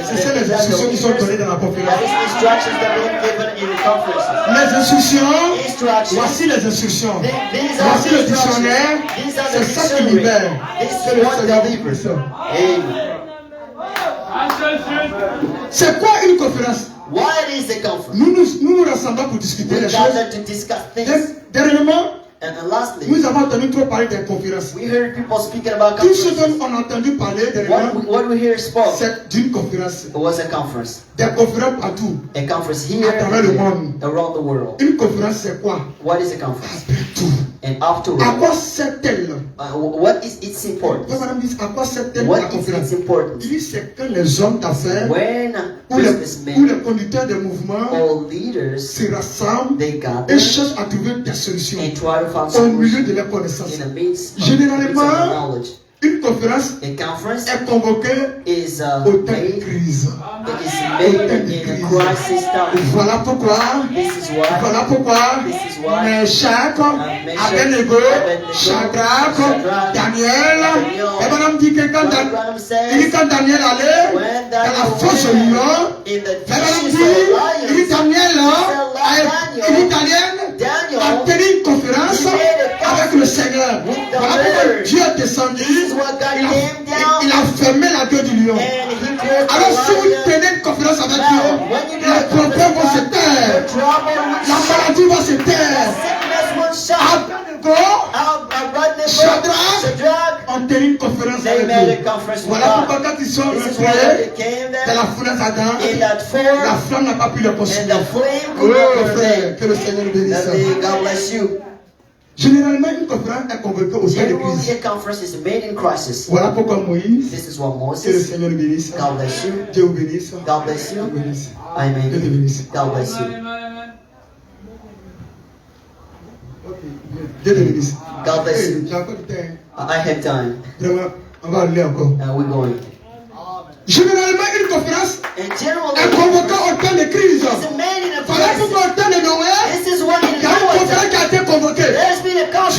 c'est les instructions qui sont données dans la That conférence. is instructions that are given in the conferences. Les instructions, Instructions. voici les instructions. These are Voici le the instructions. dictionnaire. These are C'est the ça qui dictionary. libère. This C'est is le what Seigneur qui delivers. fait ça. Amen. C'est quoi une conférence? What is the conference? Nous rassemblons pour discuter We les choses. gather to discuss things. Dernièrement, And lastly, nous avons entendu trop parler des conférences. we heard people speaking about Tout ce conferences. dont on a entendu parler dernièrement, What we hear spoke c'est d'une conférence. was a conference. Des conférences partout. A conference here À travers le monde. around the world. Une conférence, c'est quoi? What is a conference? Après tout. And after À all, quoi sert-elle? what is its importance? Toi, madame, dit, à quoi sert-elle la What is conférence? its importance? Il dit, c'est quand les hommes d'affaires When ou les businessmen conducteurs de mouvements or leaders, se rassemblent they et gather cherchent à trouver des solutions and try to find au milieu solutions de leurs connaissances. in the midst of Généralement, knowledge. Une conférence A conference est convoquée is au temps de made, crise. it is made in a crisis time. Voilà pourquoi, This is why voilà pourquoi, This is why Meshach, Meshach, Abednego, Abednego, Shadrach, Shadrach, Daniel, Daniel, et madame dit que quand, Brother Branham il dit says, quand Daniel allait when dans la Daniel fosse au went lion, in the madame dishes dit, of il dit lions, Daniel, il dit Daniel, Daniel a tenu une conférence he made a avec le Seigneur. with the Voilà pourquoi Lord. Dieu est descendu, This is what God came down il a fermé la gueule du lion. and he closed Alors si the vous lion. tenez une conférence avec Now, Dieu, when you do les a problèmes vont se conference, taire, the trouble will la shut. maladie va se The taire. sickness will shut. Abednego Abednego, Shadrach Shadrach, ont tenu une conférence they avec made Dieu. a conference with Voilà pourquoi God. quand ils sont This is why retrouvés they came dans there la fournaise ardente, in that la form flamme n'a pas pu le and consumer. the flame Oh could not burn frère, them. que le Seigneur nous bénisse. That day, God bless you. Généralement, une conférence est convoquée au temps de Generally, crise. a conference is made in crisis. Voilà pourquoi Moïse, This is what que le Moses, Seigneur nous bénisse. God bless you. Dieu vous bénisse. God bless Dieu vous you. bénisse. Dieu te Amen. bénisse. God bless you. Dieu te bénisse. God bless Hey, you. j'ai encore du temps. I have time. Vraiment, on va aller encore. We're going. Généralement, une conférence And est generally, convoquée au temps de crise. it's made in a Voilà crisis. pourquoi au temps de Noé, This is what in il y a une Noah's conférence time. qui a été convoquée. There's been a Dieu conference.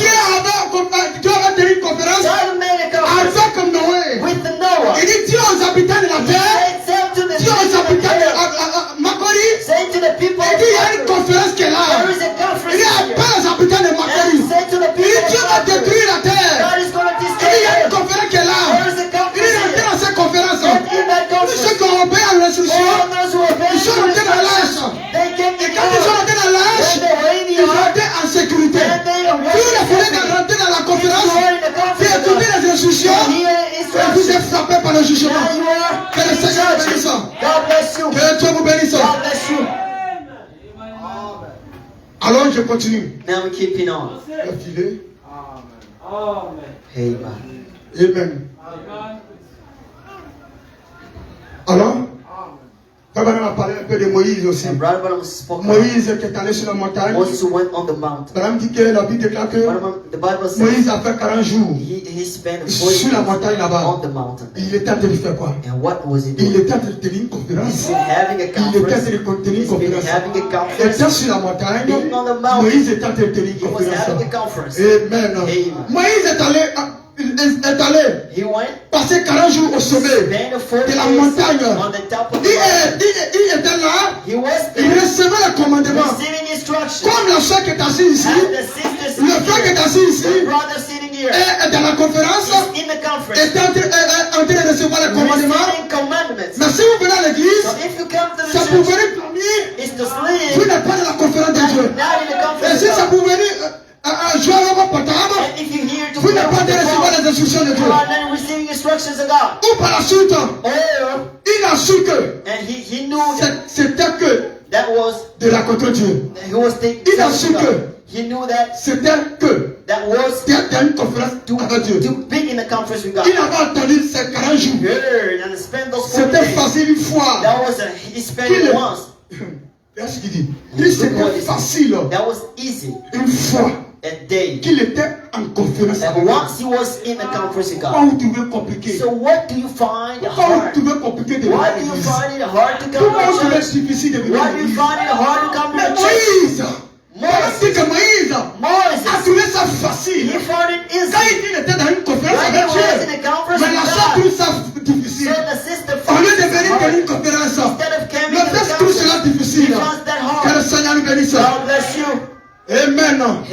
avait tenu une conférence God made a conference avec Noé. with Noah. Il dit Dieu aux habitants de la He terre, said to the Dieu aux people, habitants de Makori, say to the people, il dit il y a une conférence qui est là. there is a Il conference dit here. appelle les habitants de Makori. And say to the Il dit people, Dieu va détruire la terre. God is going to Il dit destroy il y a une them. conférence qui est là. There is a Il dit conference rentrez here. dans cette conférence. And in that Tous ceux conference, qui ont obéi à l'instruction, all those who obey ils sont the rentrés dans instructions, l'âge. they came Et to quand ils sont God. rentrés dans l'âge, When they were in the ils sont ark, rentrés en sécurité. and they were Plus il fallait in rentrer dans la the conférence, c'est écouter les instructions, Hear et vous instructions. êtes frappé par le jugement. Now you are Que le Seigneur vous bénisse. God bless you. Que Dieu vous bénisse. God bless you. Alors je continue. Now we keeping on. Le filet. Amen. Amen. Alors, Abraham a parlé un peu de Moïse aussi. And Brother Branham spoke about Moïse qui est allé sur la montagne. Moses who went on the mountain. Abraham dit que la Bible déclare que The Bible says Moïse a fait 40 jours he spent 40 sur la montagne days là-bas. on the mountain. Il était en train de faire quoi? And what was he Il doing? était en train de tenir une He's conférence. been having a Il était en train conference. de tenir une He's been conférence. having a conference. Étant sur la montagne, Being on the mountain. Moïse était en train de tenir He une was conférence. having a conference. Amen. Amen. Moïse est allé He went, passer 40 jours au sommet spent 40 de la days montagne. on the top of the Il mountain. était là, He was il there recevait le commandement. receiving instructions. Comme la soeur qui est assise ici, And the sister le sitting frère qui est here, assis ici, the brother sitting here, est dans la conférence, is in the conference, est en train de recevoir le commandement. receiving commandments. Mais si vous venez à l'église, So if you come to the ça pour church, venir dormir, it's to vous sleep, n'êtes pas dans la conférence de and Dieu. you're not in the Et conference si of ça God. pour venir jouer avec votre portable, And if you're here to vous n'êtes pas en train play de with the recevoir phone, les instructions de you Dieu. are not receiving instructions of God. Ou par la suite, Or, il a su que and he knew that c'était que that was, de la contre Dieu. he was taking Il a instructions su of que God. He knew that c'était que that was d'être dans une conférence avec Dieu. to be in a conference with God. Il avait entendu ces 40 jours. Heard and spent those 40 C'était days. facile une fois. That was he spent Qu'il it est- once. Regarde ce qu'il dit. Il dit c'était facile That was easy. une fois A day. qu'il était en conférence And avec Dieu. once he was in a conference with Pourquoi God. vous trouvez compliqué? So what do you find Pourquoi vous hard? trouvez compliqué de venir Why à do you l'église? find it hard to come Pourquoi vous to trouvez church? difficile de venir à Why do you l'église? find it hard to come to Mais the church? Moïse, on dit que Moïse a Moses, trouvé ça he facile. found it Quand easy. il était dans une conférence When he avec was in Dieu, a conference mais la with soeur God, trouve ça so difficile. the sister Au lieu finds de it venir dans hard. une conférence, Instead of coming le to the texte trouve cela conference, he difficile. finds that Que le hard. Seigneur nous bénisse. God bless you. Amen. Amen.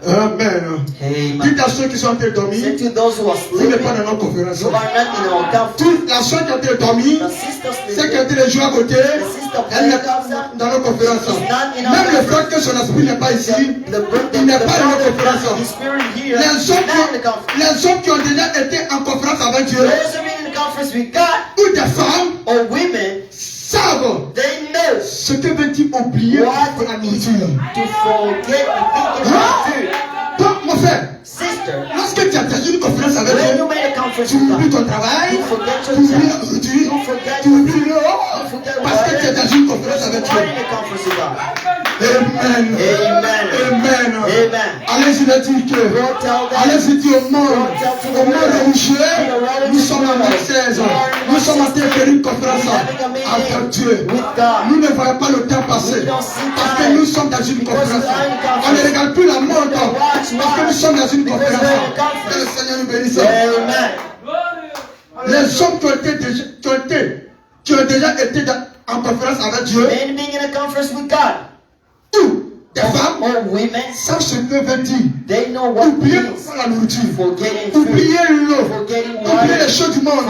Amen. Amen. Dites à ceux qui sont en train de Say dormir, to those who are vous n'êtes sleeping, pas dans nos conférences. you are not in our conference. Toute la soeur qui est en train de dormir, The sister celle qui est sleeping, en train de jouer à côté, the sister elle playing n'est pas outside, dans nos conférences. Même le frère que son esprit n'est pas ici, the il n'est pas dans nos brother, conférences. his spirit here, Les hommes, not in the conference. les hommes qui ont déjà été en conférence avec Dieu, Those who have been in the conference with God ou des femmes, or women, savent they know ce que veut dire oublier what la it nourriture. means to forget the thinking about food. Donc, mon frère, Sister, lorsque tu as déjà une conférence avec when Dieu, you made a conference tu with oublies God, ton travail, you forget tu oublies la yourself, nourriture, you forget tu oublies le haut, you forget parce que tu as déjà une conférence you avec are Dieu. in a conference with God. Amen. Amen. Amen. Amen. Alors, Allez-y le dire que, allez-y dire au monde religieux, nous sommes en Marc 16, nous sommes en train de faire une conférence avec Dieu. Nous ne voyons pas le temps passer, parce que nous sommes dans une conférence. On ne regarde plus la montre, parce que nous sommes dans une conférence. Que le Seigneur nous bénisse. Les hommes qui ont déjà été en conférence avec Dieu, Men being in a conference with God. ou des femmes, Or women. savent ce que veut dire. They know what Oubliez means la nourriture, forgetting food. oubliez l'eau, Forgetting oubliez water. les choses du monde,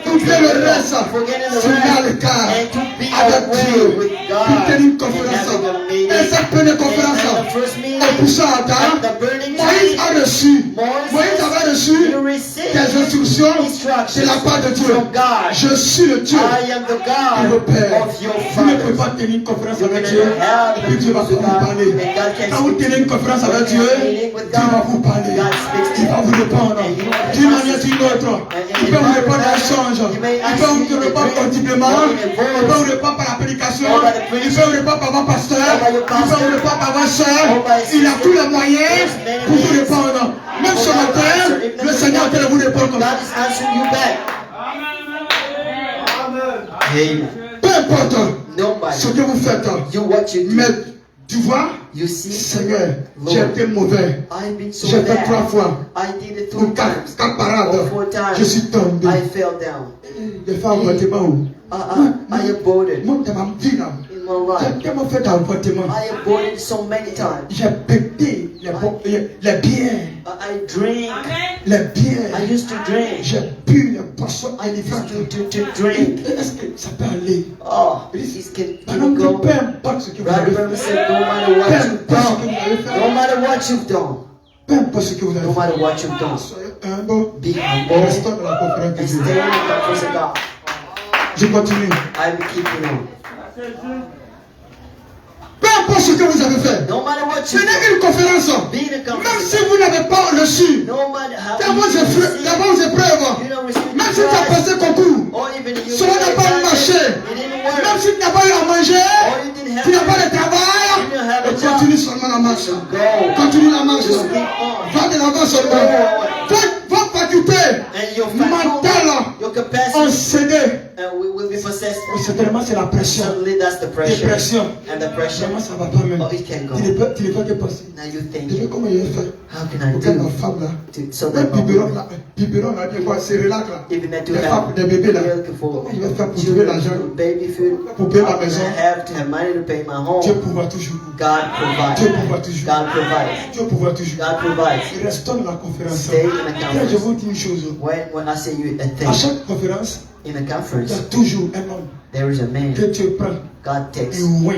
oubliez le reste, se met à l'écart And to be avec away Dieu. with God. Puis tenir une And conférence. having a meeting. Et cette première conférence, And the first meeting. on poussa à At Adam. the burning Moïse tree. a reçu, Moses, Moïse avait reçu you received des instructions instructions de la part de Dieu. from God. Je suis le Dieu I am the qui vous God père. of your Vous ne pouvez fathers. pas tenir une conférence You avec cannot Dieu, have et puis Dieu va with vous God, parler. and God can Quand vous speak tenez to une you. conférence When avec you Dieu, are meeting with Dieu va God, vous parler. God speaks to Il va you. vous répondre And you will d'une manière answer. ou d'une autre. Il peut vous répondre à un songe. Il peut vous répondre audiblement. Il peut vous répondre par la prédication. Il peut vous répondre par votre pasteur. Il peut vous répondre par votre soeur. Il a tous les moyens pour vous répondre. Même ce matin, le Seigneur est en train de vous répondre comme ça. God is answering you back. Amen. Peu importe ce Nobody. que vous faites, You what you do. mais tu vois, You see, Seigneur, j'ai été mauvais. I've been so J'ai fait 3 bad. fois. I did it Ou 3 4 times. parades. Or 4 times. Je suis tombé. I fell down. Des fois, avortement où? I aborted Moi, dans ma vie, là, in my life. j'ai tellement fait d'avortement. I aborted so many times. J'ai pété les biens. I drank. Les I biens. used to drink. J'ai bu les poissons I éléphants. used to drink. Est-ce que ça peut aller? Oh, this can Pendant que go. peu importe ce que vous avez Brother Branham fait. said, no matter what Peu you've importe ce que done, vous avez fait. no matter what you've done, Peu importe ce que vous no avez fait. matter what you've done, Soyez humble. be humble Restons dans la conférence de and Dieu. stay in the conference of God. Je continue. I will keep you on. Peu importe ce que vous avez fait. No matter what you've Tenez done, une conférence. be in a Même conference. si vous n'avez pas reçu No matter how dans vos you épreuves, you don't receive même si tu as Christ, passé concours, or even you cela n'a pas marché. it didn't work, Même si tu n'as pas eu à manger, or you didn't have tu n'as pas de you didn't have travail, a job, continue seulement la marche. go, Continue la marche. just keep on. Va de l'avant seulement. Vos facultés And your mentales your ont capacity cédé. will be possessed. Certainement, c'est la pression. Suddenly that's the pressure. Dépression. And the pressure, Vraiment, ça va pas même. oh, it can go. Tu ne fais que passer. Now you Tu think, sais comment il a fait how can I pour que ma do femme là, so même that my biberon woman, là, des fois, c'est relax là. even that to Des femmes, have des bébés là. milk for Comment il va faire pour trouver children, l'argent baby food, pour payer how la can maison? I have to have money to pay my Dieu home? pourra toujours. God Dieu provides. pourra toujours. God provides. Dieu pourra toujours. God provides. Restons dans la conférence. Stay in a Frère, je conference. vous dis une chose. When I say you a À thing, chaque conférence, in a il y a conference, toujours un homme there is a man que Dieu prend God takes et loin.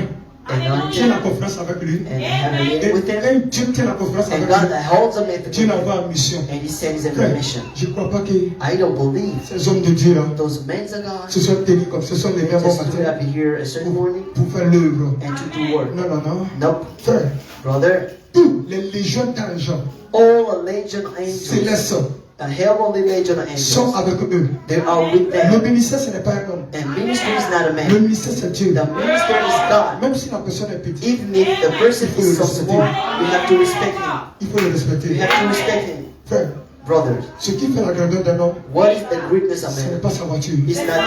and Tient la anointed conférence avec lui. and have a meeting with him, Et Dieu tient la conférence and avec God lui. that holds him at Dieu the l'envoie en mission. and he sends him Frère, a mission. je ne crois pas que I don't believe ces hommes de Dieu là those men of God se sont tenus comme ce sont les mêmes just hommes stood matin up here a certain morning pour faire l'œuvre. and to do work. Non, non, non. Nope, Frère, brother. tous les légions d'argent All a legion of angels, célestes a heavenly legion of sont angels, avec eux. they are with Le them. ministère, ce n'est pas un homme. And ministry is not a Le man. ministère, c'est Dieu. The minister is God. Même si la personne est petite, Even if the person is so small, you have to respect him. il faut le You respecter. have to respect him. Frère, Brothers, ce qui fait la grandeur d'un homme, what is the greatness of ce n'est man? pas sa voiture. It's not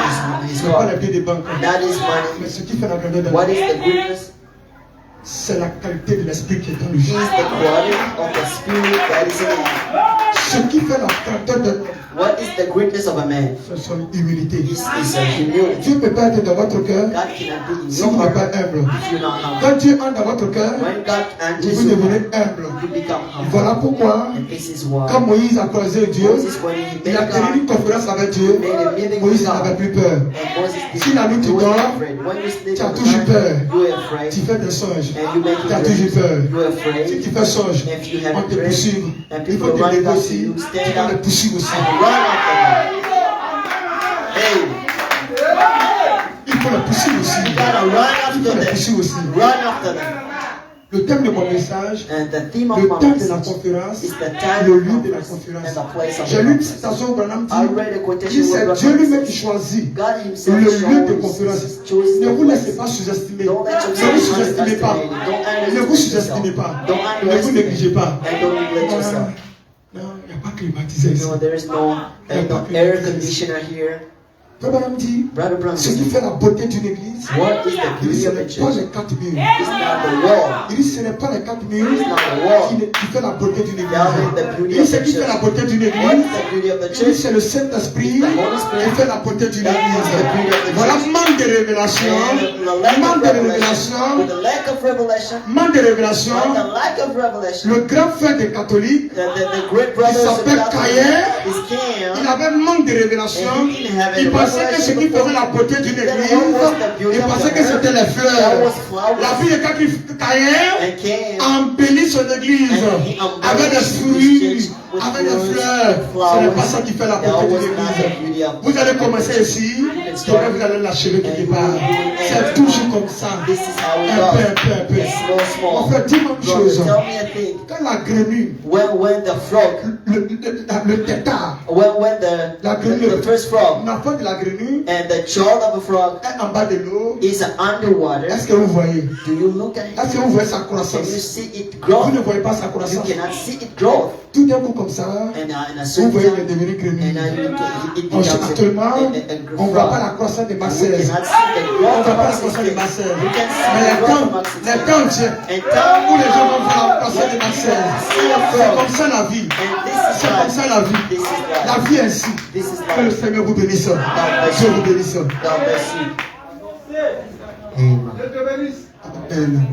his Ce n'est pas car, les pieds des banques. not his Mais money. ce qui fait la grandeur d'un What homme, is the greatness? c'est la qualité de l'esprit qui est en lui. Is the quality of the spirit that is in him. Ce qui fait la grandeur d'un homme, What is the greatness of a man? c'est son humilité. Is a humility. Dieu ne peut pas être dans votre cœur God cannot be in si your vous n'êtes pas heart humble. if you're not humble. Quand Dieu entre dans votre cœur, When God enters vous your devenez heart, humble. you become humble. Voilà pourquoi, And this is why quand Moïse a croisé Dieu, Moses, when he il a met tenu une God, conférence avec Dieu. made a meeting Moïse with n'avait God, plus peur. and Moses Si la nuit tu he wasn't dors, afraid. When you sleep tu as at toujours night, peur. you are afraid, Tu fais des songes. and you make Tu as it toujours peur. you are Si afraid, tu fais songe, if you have on te a dream, poursuit. and Il faut people te run lever up to aussi. you, Tu stand vas les up, poursuivre aussi. and run after them. Hey, Il faut les poursuivre aussi. you gotta run Il faut after les them. poursuivre aussi. Run after them. Le thème de mon message, And the theme of le my temps de la message conférence, is the time le of lieu de la conference conférence. and the place of J'ai the lu une conference. citation où Branham I dit, read a quotation dit where c'est Dieu Branham lui-même qui says, choisit God himself le lieu de chooses conférence. the Ne vous laissez place. pas sous-estimer. Don't let Ne yourself vous sous-estimez pas. underestimate. Ne vous sous-estimez pas. Don't Ne vous négligez pas. and don't neglect yourself. Non, il n'y a pas climatisé ici. No, there is no air conditioner here. Frère Branham dit, Brother Branham ce qui says, fait la beauté d'une église, what is the il dit beauty ce of n'est a pas church? les quatre murs. It's not the wall. Il dit ce n'est pas les quatre murs It's not the wall. qui fait la beauté d'une église. That is the beauty Il dit of ce the qui fait la church. beauté d'une What église, is the beauty of the il dit church? c'est le Saint-Esprit The Holy Spirit. qui fait la beauté d'une That is the beauty of église. the Voilà, church. manque de révélation, And the lack manque of de revelation, révélation, with the lack of revelation, manque de révélation. and the lack of revelation, Le grand frère des catholiques, the great brothers of s'appelle God Caïn. is il Cain. avait manque de révélation. And he didn't have any Il pensait que ce qui faisait la beauté d'une église, il pensait que c'était les fleurs. La Bible dit que Caïn And Cain embellit son église avec des fruits, avec des fleurs. Ce n'est pas ça qui fait la beauté d'une église. Vous allez commencer ici, et vous allez l'achever quelque part. C'est toujours comme ça. This is how it Un peu, goes. un peu, un peu. Small, On small. fait 10 mêmes Brother, choses. tell me a thing. Quand la grenouille, When the frog, le tétard, when the first frog l'enfant de la grenouille and the child of a frog est en bas de l'eau, is underwater, est-ce que vous voyez? do you look at Est-ce it? que vous voyez sa Can you croissance? see it Vous grow? ne voyez pas sa You croissance. cannot see it grow. Tout d'un coup comme ça, And in a vous certain voyez qu'il est time, devenu and grenouille. it becomes Actuellement, a on ne voit pas la frog. croissance de We Marseille. cannot see the On ne growth voit pas la of croissance de our Marseille. We can see Mais the les growth temps, of our les temps viennent And où les gens vont voir la time, croissance de Marseille. see a C'est frog. comme ça la vie. And this is C'est comme ça life. la vie. This is La life. vie est ainsi. This is Que le life. Seigneur vous bénisse. bless Dieu you. vous bénisse. God bless you. Amen. Amen.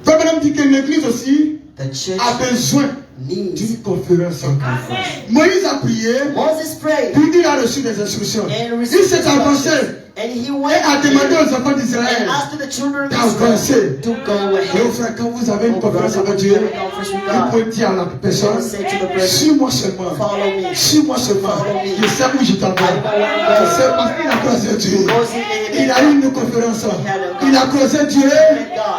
Frère Branham dit que l'église aussi The church a besoin needs d'une conférence. a conference. Moïse a prié, Moses prayed puis il a reçu des instructions. and Il received s'est avancé instructions. And he et went a demandé aux and enfants d'Israël asked the children of d'avancer. Israel to go Et ahead. au frère, quand vous avez une Oh, conférence brother, avec when you Dieu, have a conference with il God, peut dire à la personne, say to the brethren, suis-moi seulement. follow me. Suis-moi seulement. Je sais où je t'envoie. Je sais parce qu'il a croisé Dieu. Because he Il a eu une conférence. Il a croisé Dieu.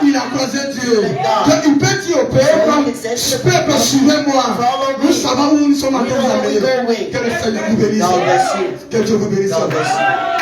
Il a croisé Dieu. Donc, il peut dire au peuple, suivez-moi. Nous savons où nous sommes en train d'aller. Que le Seigneur vous bénisse. God bless you. Que Dieu vous bénisse. God bless you.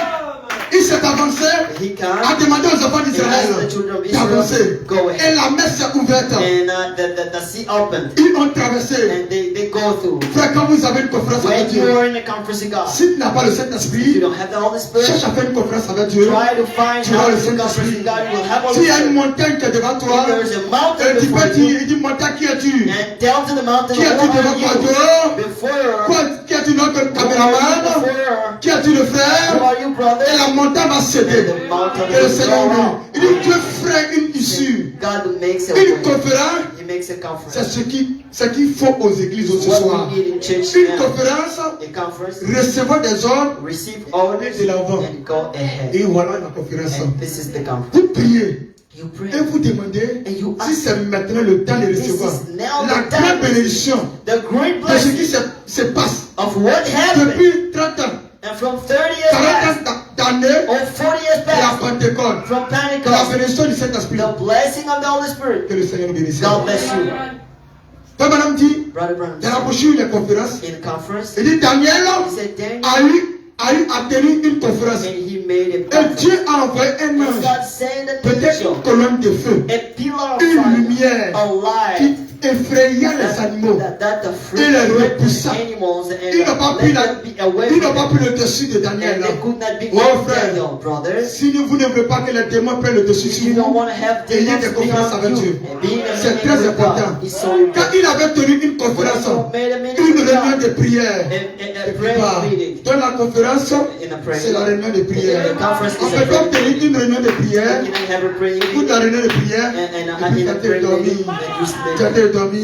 Il s'est avancé, He a can. demandé aux enfants d'Israël He asked the children of Israel, d'avancer. go ahead. Et la mer s'est ouverte. And the sea opened. Ils ont traversé. And they go through. Frère, quand vous avez une conférence avec When you Dieu, are in a conference with God, si tu n'as pas le if you Saint-Esprit, don't have the Holy Spirit, cherche à faire une conférence avec Dieu. try to find Tu how vois le to conference Saint-Esprit. with God. You will have Holy S'il y a une Spirit. montagne qui est devant toi, If there is a mountain et tu before peux dire, you, il dit, montagne, qui es-tu? and tell to the mountain, Qui es-tu who devant are toi, you? Dieu? Before, Qui es-tu notre who are caméraman? you before? Qui es-tu le Who frère? are you, brother? Et la montagne va céder. And the mountain Et le will Seigneur go dit, on. il dit, Dieu ferait une issue. God makes a Une way. conférence, He makes a c'est conference. ce qu'il faut aux églises ce What soir. we need in church Une now, conférence, a conference, recevoir des ordres, receive orders de l'avant. and go ahead. et voilà la conférence. And this is the conference. Vous priez You pray. et vous demandez And you si ask. c'est maintenant le temps de This recevoir is now la the time. grande bénédiction The great de ce qui blessing se passe of what happened. depuis 30 ans, And from 30 years 40 past, ans d'années or 40 years de la past, Pentecôte, from de la Pentecost, bénédiction du Saint-Esprit. the blessing of the Holy Spirit. Que le Seigneur nous bénisse. God bless you. Père Madame dit, Brother Branham dans la said brochure des conférences, in conference, il dit Daniel he said Daniel, a eu à tenir une conférence. and he made a Et conference. Dieu a envoyé un And ange, God sent an peut-être angel, une colonne de feu, a pillar of une fire, lumière a light, qui effraya les animaux. that the Et les fruit repoussa. animals Il and n'a pas let pu them be away il n'a from pas them. pu le dessus de Daniel. And Là. they could not be Oh, like frère. Daniel, brothers. Si vous ne voulez pas que les démons prennent le dessus If sur you don't vous, want to have ayez demons des be conférences on avec Dieu. you, and being a C'est meeting très with important. God is so Quand important. il avait tenu une When conférence, you made a meeting une with réunion God, de prière, and a quelque prayer part, meeting, dans la conférence, in a prayer c'est la réunion de prière. The conference On is ne a peut pas prayer tenir une réunion de prière, you can have a prayer toute meeting, la réunion de prière, and et in puis a quand tu es prayer dormi, meeting, and you sleep. tu es dormi,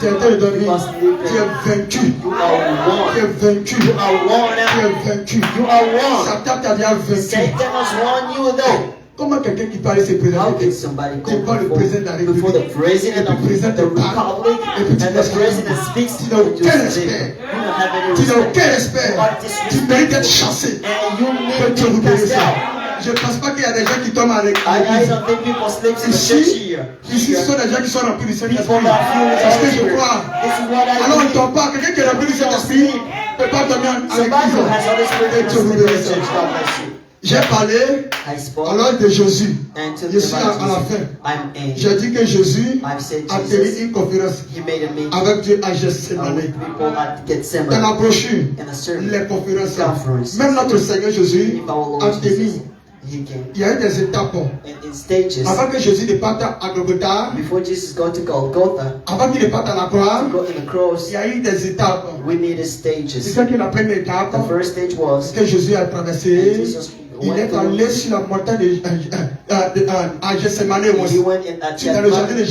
tu es dormi, You are sleeping. tu es vaincu, You are tu won. es vaincu, You are won tu out. es vaincu. You are won. Satan t'a déjà vaincu. Satan has won you though. Comment quelqu'un qui parle se How présente can somebody go devant le président de la before the République, president et puis of président the te parle, republic et puis tu and the laisses president parler. speaks Tu to n'as you? aucun You respect. don't have any Tu n'as respect. aucun respect. You are Tu mérites d'être disrespectful. chassé. And you Que need Dieu to vous be cast bénisse. out. Je ne pense pas qu'il y a des gens qui tombent avec I don't think people sleep in the church here. Ici, ce sont des gens qui sont remplis du Saint-Esprit. People that feel the C'est ce que je Spirit. crois. This is what I Alors on ne believe. tombe pas. Quelqu'un qui est rempli du Saint-Esprit ne peut pas dormir à Somebody who has Holy Spirit l'église. Et can Dieu vous sleep in the bénisse. church. God bless you. J'ai parlé I spoke alors de Jésus. and to Je suis the à la fin. I'm in. J'ai dit que Jésus I've said a tenu Jesus. une conférence He made a meeting avec Dieu à with Gethsemane. people at Dans Gethsemane la brochure, in a sermon. les conférences, Conference. même notre Seigneur Jésus If our a Lord tenu. Jesus, he came. Il y a eu des étapes. And in stages, Avant que Jésus ne parte à Golgotha, before Jesus got to Golgotha, avant qu'il ne parte à la croix, to go in the cross, il y a eu des étapes. we needed C'est stages. ça que la première étape The first stage was que Jésus a traversée. Jesus Il went est allé sur la montagne à Gethsemane. he went in that Dans le jardin de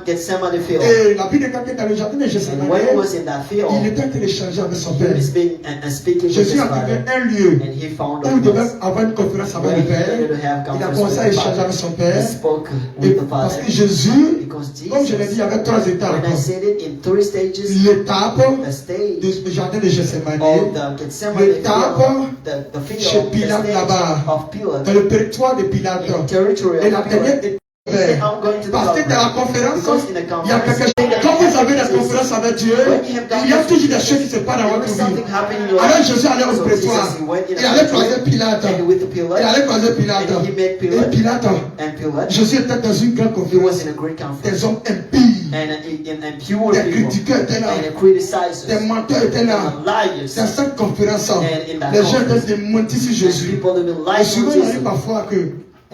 Gethsemane field. Et la Bible dit que dans le jardin de And Gethsemane, when he was in that il field, était en train d'échanger avec son he Père. was being and speaking with Jésus his a trouvé father, un lieu and he found où a il devait place avoir une conférence avec where le he Père. needed to have Il a conference commencé à with the échanger avec father. son He Père. spoke Et with the parce father que Jésus, because comme je l'ai dit, il y Jesus, avait trois étapes. when I said it in three stages, L'étape the stage du jardin de Gethsemane, of the Gethsemane l'étape field, the chez field, the Pilate stage là-bas, of Pilate, dans le territoire de Pilate. in the territory Et la of dernière Pilate. étape, He said, I'm going to the parce que dans la government. conférence, Because in the il y a quelque chose. conference, Quand vous avez des conférences avec Dieu, il y a toujours des choses qui se passent dans there votre was vie. something happening in your Alors life. Jésus allait au So prétoire. Jesus, he went in Il a allait croiser country, Pilate. and with the Il Pilate, allait croiser Pilate. and he met Et Pilate, Pilate, and Pilate, Jésus était dans une grande he was conférence. in a great Des conference, hommes impies, and pure des people, critiqueurs étaient là, and criticizers, des menteurs étaient là. and liars, Dans cette conférence, And in that les gens conference, étaient mentis sur and Jésus. people have been Et lying souvent, to il arrive Jesus. parfois que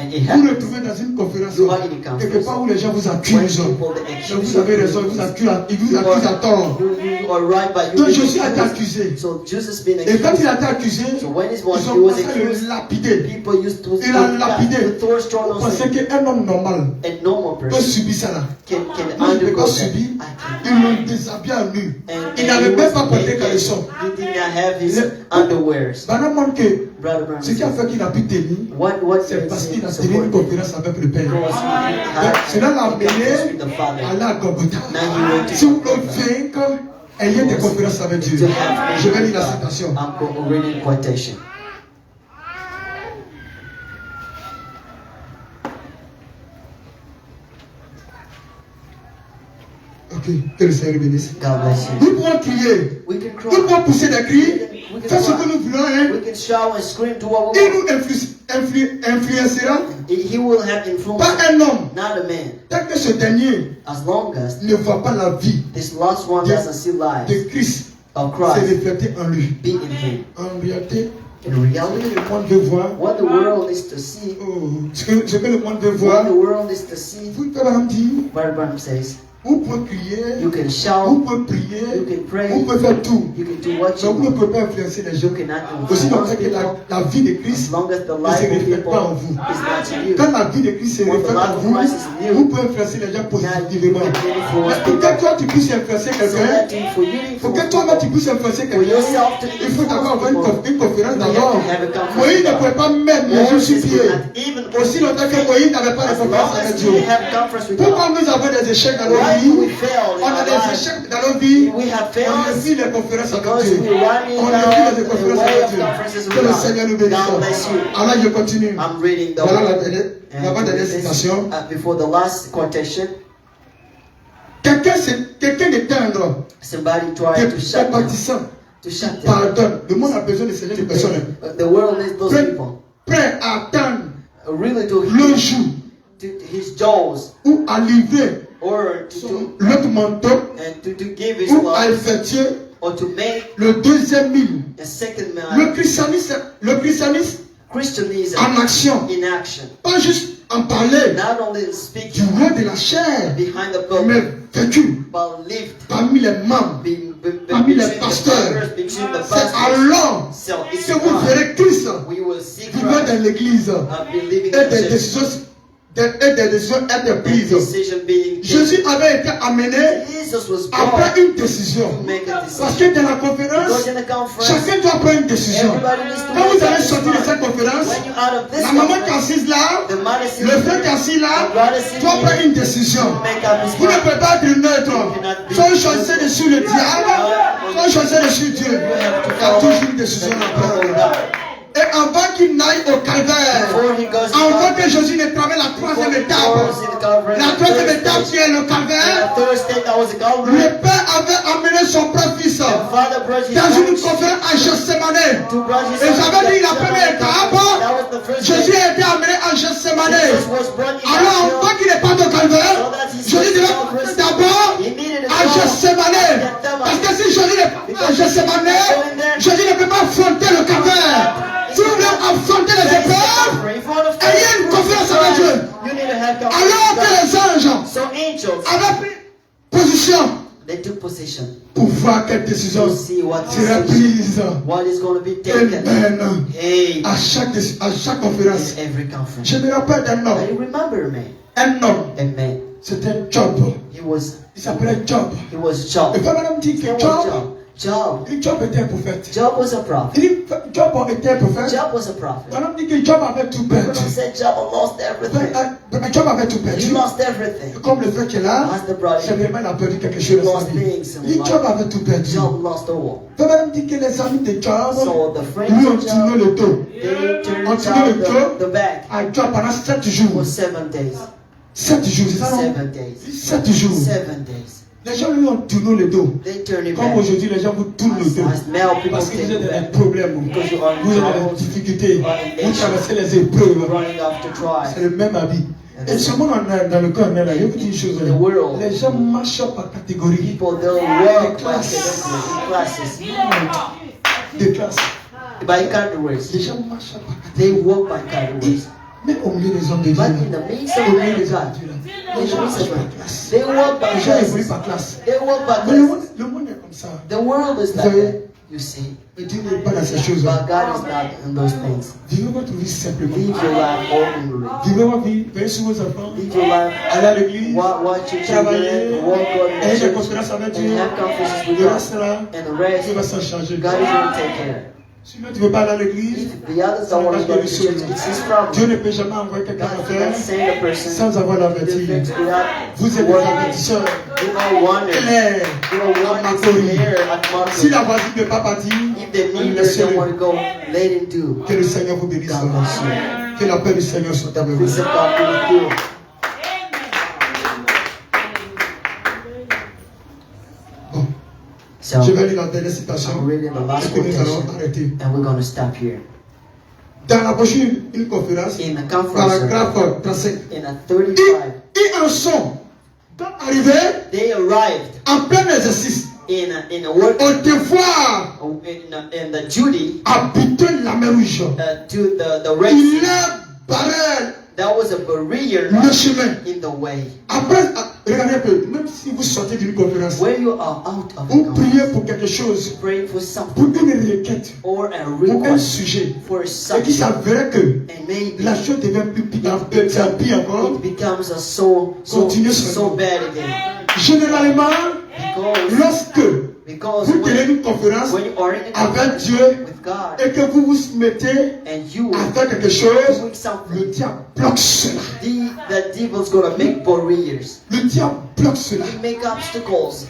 And it vous vous happens retrouvez dans une conférence, You are in a conference. quelque part où les gens vous when accusent. people they Mais accuse vous avez raison, ils vous accusent à tort. you are right, but you Donc didn't Jésus a été accuse. accusé. So Jesus been Et quand il a accused. été accusé, So when ils he ont was commencé à accused, le lapider. people used to Il a lapidé. throw stone Vous on pensez him. qu'un homme normal A normal peut person subir ça là? can Moi, je ne peux undergo pas that. subir. I can. Ils l'ont déshabillé en nu. And Il he n'avait même was pas porté naked. caleçon. He did not have his Le- underwears. Pendant montre que Brother Branham ce qui a says, fait qu'il a pu tenir, what c'est parce qu'il a tenu une supported conférence avec le Père. because he Donc, had cela l'a a conference amené with the Father. à la Golgotha. Now he went to Si vous voulez Golgotha. vaincre, ayez des conférences avec Dieu. To have Je vais lire la citation. I'm reading quotation. Ok, que le Seigneur bénisse. God bless Nous you. pouvons crier, We can nous cry. pouvons pousser des cris, We faire ce can que cry. nous voulons, hein. We can shout and scream to what we Il want. nous influencera He will have influence, pas un homme, not a man. tant que ce dernier As long as ne voit pas la vie this last one doesn't see life de Christ of se Christ refléter en lui. be in him. En réalité, In ce que reality, le monde veut voir, what the world is to see, ce que le monde veut what voir, the world is to see, vous pouvez me dire, Brother Branham says, vous pouvez crier, you can vous shout, pouvez prier, you can pray, vous pouvez faire tout. you can do what you Donc vous ne want. pouvez pas influencer les gens. You cannot Aussi longtemps influence que people la vie de as Christ long as the ne life se of reflète pas en people vous. is not in you. Quand la vie de Christ se When the reflète en life of vous, Christ is in you, vous pouvez influencer les gens positivement. you can influence Mais pour que toi tu puisses influencer So quelqu'un, that for you to pour que influence toi-même tu people, puisses influencer for quelqu'un, yourself to il faut d'abord avoir influence une conférence You have d'abord. to have a conference. Moïse ne pouvait pas mettre les gens sur Moses pied. would not even Aussi longtemps que Moïse n'avait pas de as conférence long avec as Dieu. we have conference with Pourquoi God. nous avons des échecs dans nos Why do we vies? fail in On a our des lives? échecs dans nos vies. We have On failed refuse les conférences avec because Dieu. we're running On down refuse les the conférences way avec of Dieu. conferences with Que le God. Seigneur nous God bénisse. bless you. Alors je continue. I'm reading the Voilà word. l'avant-dernière citation. Before the last quotation, Quelqu'un d'éteindre, somebody tried to shut them. compatissant, To shut them. pardonne. Le monde a besoin de ce genre de personnes. The world needs those Prêt, people. prêt à attendre Really to le jour to his jaws où à livrer or to l'autre manteau, and to give his ou à love effectuer or to make le deuxième mille. a second Le man. christianisme Christianism en action, in action. pas juste en parler Not only du speaking roi de la chair, behind the mais pulpit, vécu but lived parmi les membres. Parmi les pasteurs. between the C'est pastors. alors So it's que vous God. verrez Christ We will see vivant Christ dans l'église believing et in des the décisions être and prises. decision being taken. Jésus avait été amené Jesus was born après une décision. to make a Parce decision. que dans la conférence, Because in the conference, chacun doit prendre une décision. everybody needs to Quand vous make allez up his sortir de mind. cette conférence, When you're out of this la maman qui est conference, assise là, the mother le sitting frère qui est assis là, the brother sitting doit prendre here, une décision. make up his Vous ne mind. pouvez pas être neutre. cannot be Soit choisir dessus le diable, soit choisir dessus Dieu. You have to Il y a follow toujours une the décision à people of prendre. God. Et avant qu'il n'aille au calvaire, Before he goes to avant Calvary, que Jésus ne traverse la troisième before he étape, goes in the Calvary, la the troisième third étape stage, qui est le and calvaire, the third stage that was the Calvary, le Père avait amené son propre fils the Father brought his dans une son conférence à Gethsemane. to brought his Et son j'avais dit la to première Gethsemane. étape, That was the first Jésus stage. a été amené à Gethsemane. Jesus was brought in Alors, that avant qu'il n'est pas au calvaire, so that his Jésus devait son passer d'abord he needed to à go Gethsemane. Gethsemane. Parce que si Jésus n'est pas à Gethsemane, Jésus ne peut pas affronter le calvaire. Si vous voulez affronter les épreuves, ayez une confiance avec Dieu. You need to have confidence Alors in que God. les anges So angels, avaient pris position they took possession pour voir quelle décision to see what sera decision, prise. what is going to be taken. Amen. Hey, À chaque conférence. in every conference. Je me rappelle d'un I homme. remember me. Un homme. Amen. C'était Job. He was Il s'appelait Job. Job. Et Papa me dit It que was Job, Job. Job était un prophète. Job was a prophet. Il dit Job était un prophète. Job was a prophet. Madame dit que Job avait tout People perdu. said Job lost everything. Job avait tout He perdu. lost everything. Comme le fait qu'il a, As the brother, c'est vraiment il a perdu quelque he chose dans sa lost vie. things in Il dit life. Job avait tout perdu. Job lost all. Madame dit que les amis de Job So the friends lui ont of tourné Job, le dos. they turned On tourné le Job dos the back à Job pendant 7 for jours. 7 days. 7 jours, c'est ça non? 7 days. 7 jours. 7 days. Les gens lui ont tourné le dos. They turned it Comme back. aujourd'hui, les gens vous tournent le dos. As now people Parce que vous take êtes it dans des back. problèmes. Because you are in Vous êtes dans des trouble, difficultés. you are in Vous issue, traversez les épreuves. running after C'est trial. le même habit. Et seulement dans le corps, là, il y a une petite chose. In the world, Les gens marchent par catégorie. people they'll walk by classes. classes, Des classes. by categories. Les gens marchent par They catégorie. walk by categories. Mais au milieu des hommes de Dieu. But in the midst of Au men milieu of des hommes God, de Dieu. in Les the gens midst marchent of par men, classe. they walk by Les gens évoluent classes. par classe. They walk by Mais le classes. monde est comme ça. The world is like that, you see. Mais Dieu n'est pas dans ces choses. But God is not in those things. Vivez votre vie simplement. Live your life ordinarily. Vivez votre vie. Veillez sur vos enfants. Live your life. Allez à l'église. Watch your Travailler. children. Walk God in Ayez des church. conférences avec And Dieu. have conferences with Le God. reste là, And the Dieu va rest, s'en charger. God is going to take care. Si tu ne veux pas aller à l'église, If the others don't want to go to church, it's his problem. Dieu ne peut jamais envoyer quelqu'un God à faire cannot send a person sans avoir to l'avertir. fix without Vous êtes des warning. avertisseurs You know, wonder. clairs. You know, one is there at Si Marco. la voisine ne peut pas partir, If the neighbor don't laissez-le. want to go, let him do. Que le Seigneur vous bénisse. God bless you. Que la paix du Seigneur soit avec Peace vous. of God be with you. Bon, So, je vais lire la dernière citation I'm reading the last et puis nous allons quotation, arrêter. and we're going to stop here. Dans la brochure, une conférence, In the conference, paragraphe 35. in a 35, Ils en sont arrivés they arrived en plein exercice. in a work, Au devoir in the duty habiter la mer rouge. to the Red Il Sea. a barré That was a barrier le chemin. in the way. Après, regardez un peu, même si vous sortez d'une conférence, When you are out of vous the priez conference, pour quelque chose, praying for pour something une requête, or a pour un request sujet, for et qu'il something, s'avérait que and maybe la chose devient plus pire encore, it becomes so bad again. généralement, Because lorsque vous tenez une conférence when you are in a avec conference Dieu with God et que vous vous mettez and you à faire quelque are chose, doing le something, diable bloque cela. the devil's gonna make barriers. Le diable bloque cela. He make obstacles.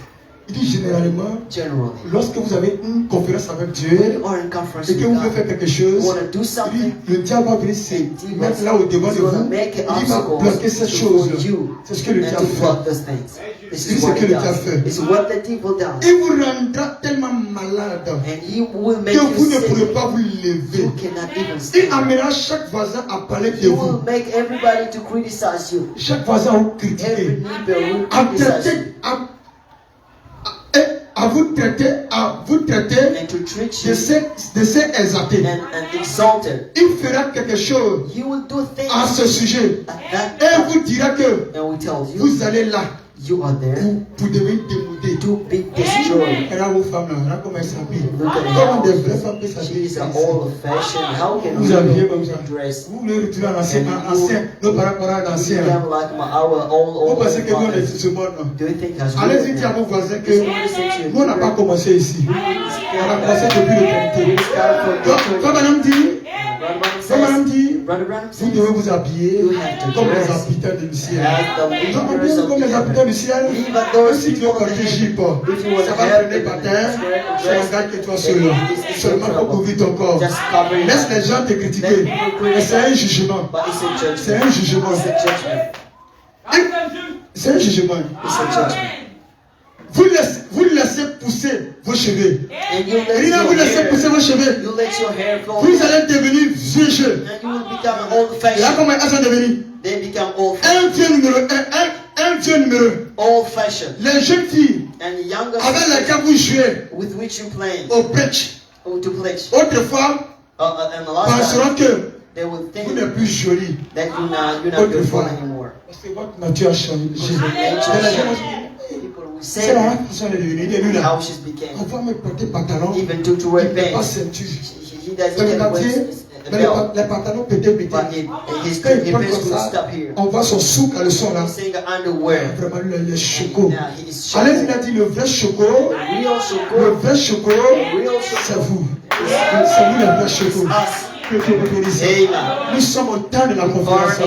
Il dit généralement, Generally, lorsque vous avez une conférence avec when Dieu you are in conference et with que vous voulez God, faire quelque you chose, want to do il dit, something. le diable va venir se mettre là au devant de He's gonna vous. make Il va obstacles bloquer cette chose. for you C'est ce que le and diable to fait. block those things. This C'est is ce what que he le diable does. fait. It's what the devil does. Il vous rendra tellement malade And he will make que you vous ne pourrez sick. pas vous lever. You cannot even Il stand. amènera chaque voisin à parler de He will vous. make everybody to criticize you. Chaque voisin à vous Every critiquer. neighbor will À criticize traiter, you. à vous traiter And to treat de you ces exaltés. and exalted. Il fera quelque chose He will do à things ce sujet. at that Et time. vous dira que And we tell you, vous allez là you are there pour devenir démodé. to be destroyed. Et là, vos femmes, là, là, comment elles s'habillent. Look at Comment des how vraies femmes peuvent s'habiller. she's an old fashioned. How can Vous habillez comme ça. we dress? Vous voulez retourner à l'ancien, nos parents d'ancien. Become like our Vous old pensez que nous, on est fathers. de ce monde, non? Do you think as Allez-y, we dire à vos voisins que Just want to say to nous, on n'a pas commencé ici. On a commencé depuis l'éternité. we start from Comme madame dit, Brother comme madame says, dit, Brother Branham Vous says, devez vous habiller you have to comme les dress habitants du ciel. as the leaders of Comme les the habitants heaven. du ciel, Even même those si tu veux people in porter heaven, jupe, if you want ça to va have freiner par terre, the ça regarde que toi seul. Seulement pour couvrir ton corps. just cover your Laisse les gens te critiquer. Mais c'est un jugement. But it's a C'est judgment. un jugement. It's a judgment. C'est un jugement. It's a judgment. Vous laissez pousser vos cheveux. And you let Et là, vous your laissez pousser hair, vos cheveux. you let your hair go. Vous allez devenir vieux jeu. And you will become an old Et là, fashioned. comment elles sont devenues? They become old Un vieux numéro 1, un vieux numéro 1. old fashioned. Les jeunes filles And younger avec lesquelles vous jouez with which you play au pitch, to pledge. autrefois, And the last penseront time que they will vous think n'êtes plus jolie. that you're not beautiful anymore. Parce que votre nature a changé. People will C'est say la that façon de devenir. Il est lui là. how she's became. On va me porter pantalon. Even to Il wear ne met pas pants. ceinture. He doesn't Dans le get wear quartier, a belt. les pantalons pétés. But his Quand il porte pants comme will ça, stop here. on voit son souk à le son là. He's saying underwear. Vraiment, les chocos. Now he is Allez, il choco. a dit le vrai choco. Real Le choco. vrai choco, c'est vous. C'est vous le vrai choco. Us. Que Dieu vous bénisse. Amen. Nous sommes au temps de la conférence.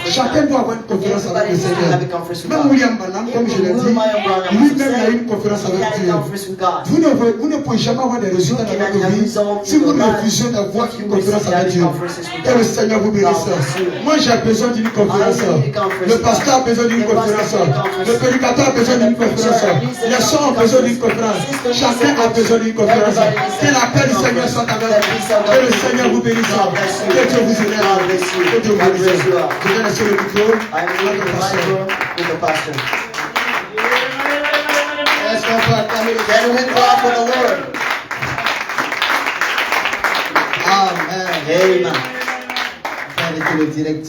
Chacun doit avoir une conférence avec le Everybody needs to have a Seigneur. conference with Même God. William Branham, comme je l'ai Even dit, William Branham lui-même a said une conférence he avec had a Dieu. conference with God. Vous ne pouvez jamais avoir des résultats dans votre vie si vous refusez d'avoir une conférence avec Dieu. Que le Seigneur vous bénisse. Moi, j'ai besoin d'une conférence. Le pasteur a besoin d'une conférence. Le prédicateur a besoin d'une conférence. Les sœurs ont besoin d'une conférence. Chacun a besoin d'une conférence. Que la paix du Seigneur soit avec vous. Que le Seigneur vous bénisse. Que Dieu vous élève. Que Dieu vous bénisse. Je vais laisser le micro I'm à leaving notre the pasteur. micro with the pastor. Est-ce qu'on peut acclamer le Can we Seigneur? clap for the Lord? Amen. Amen. Arrêtez le direct.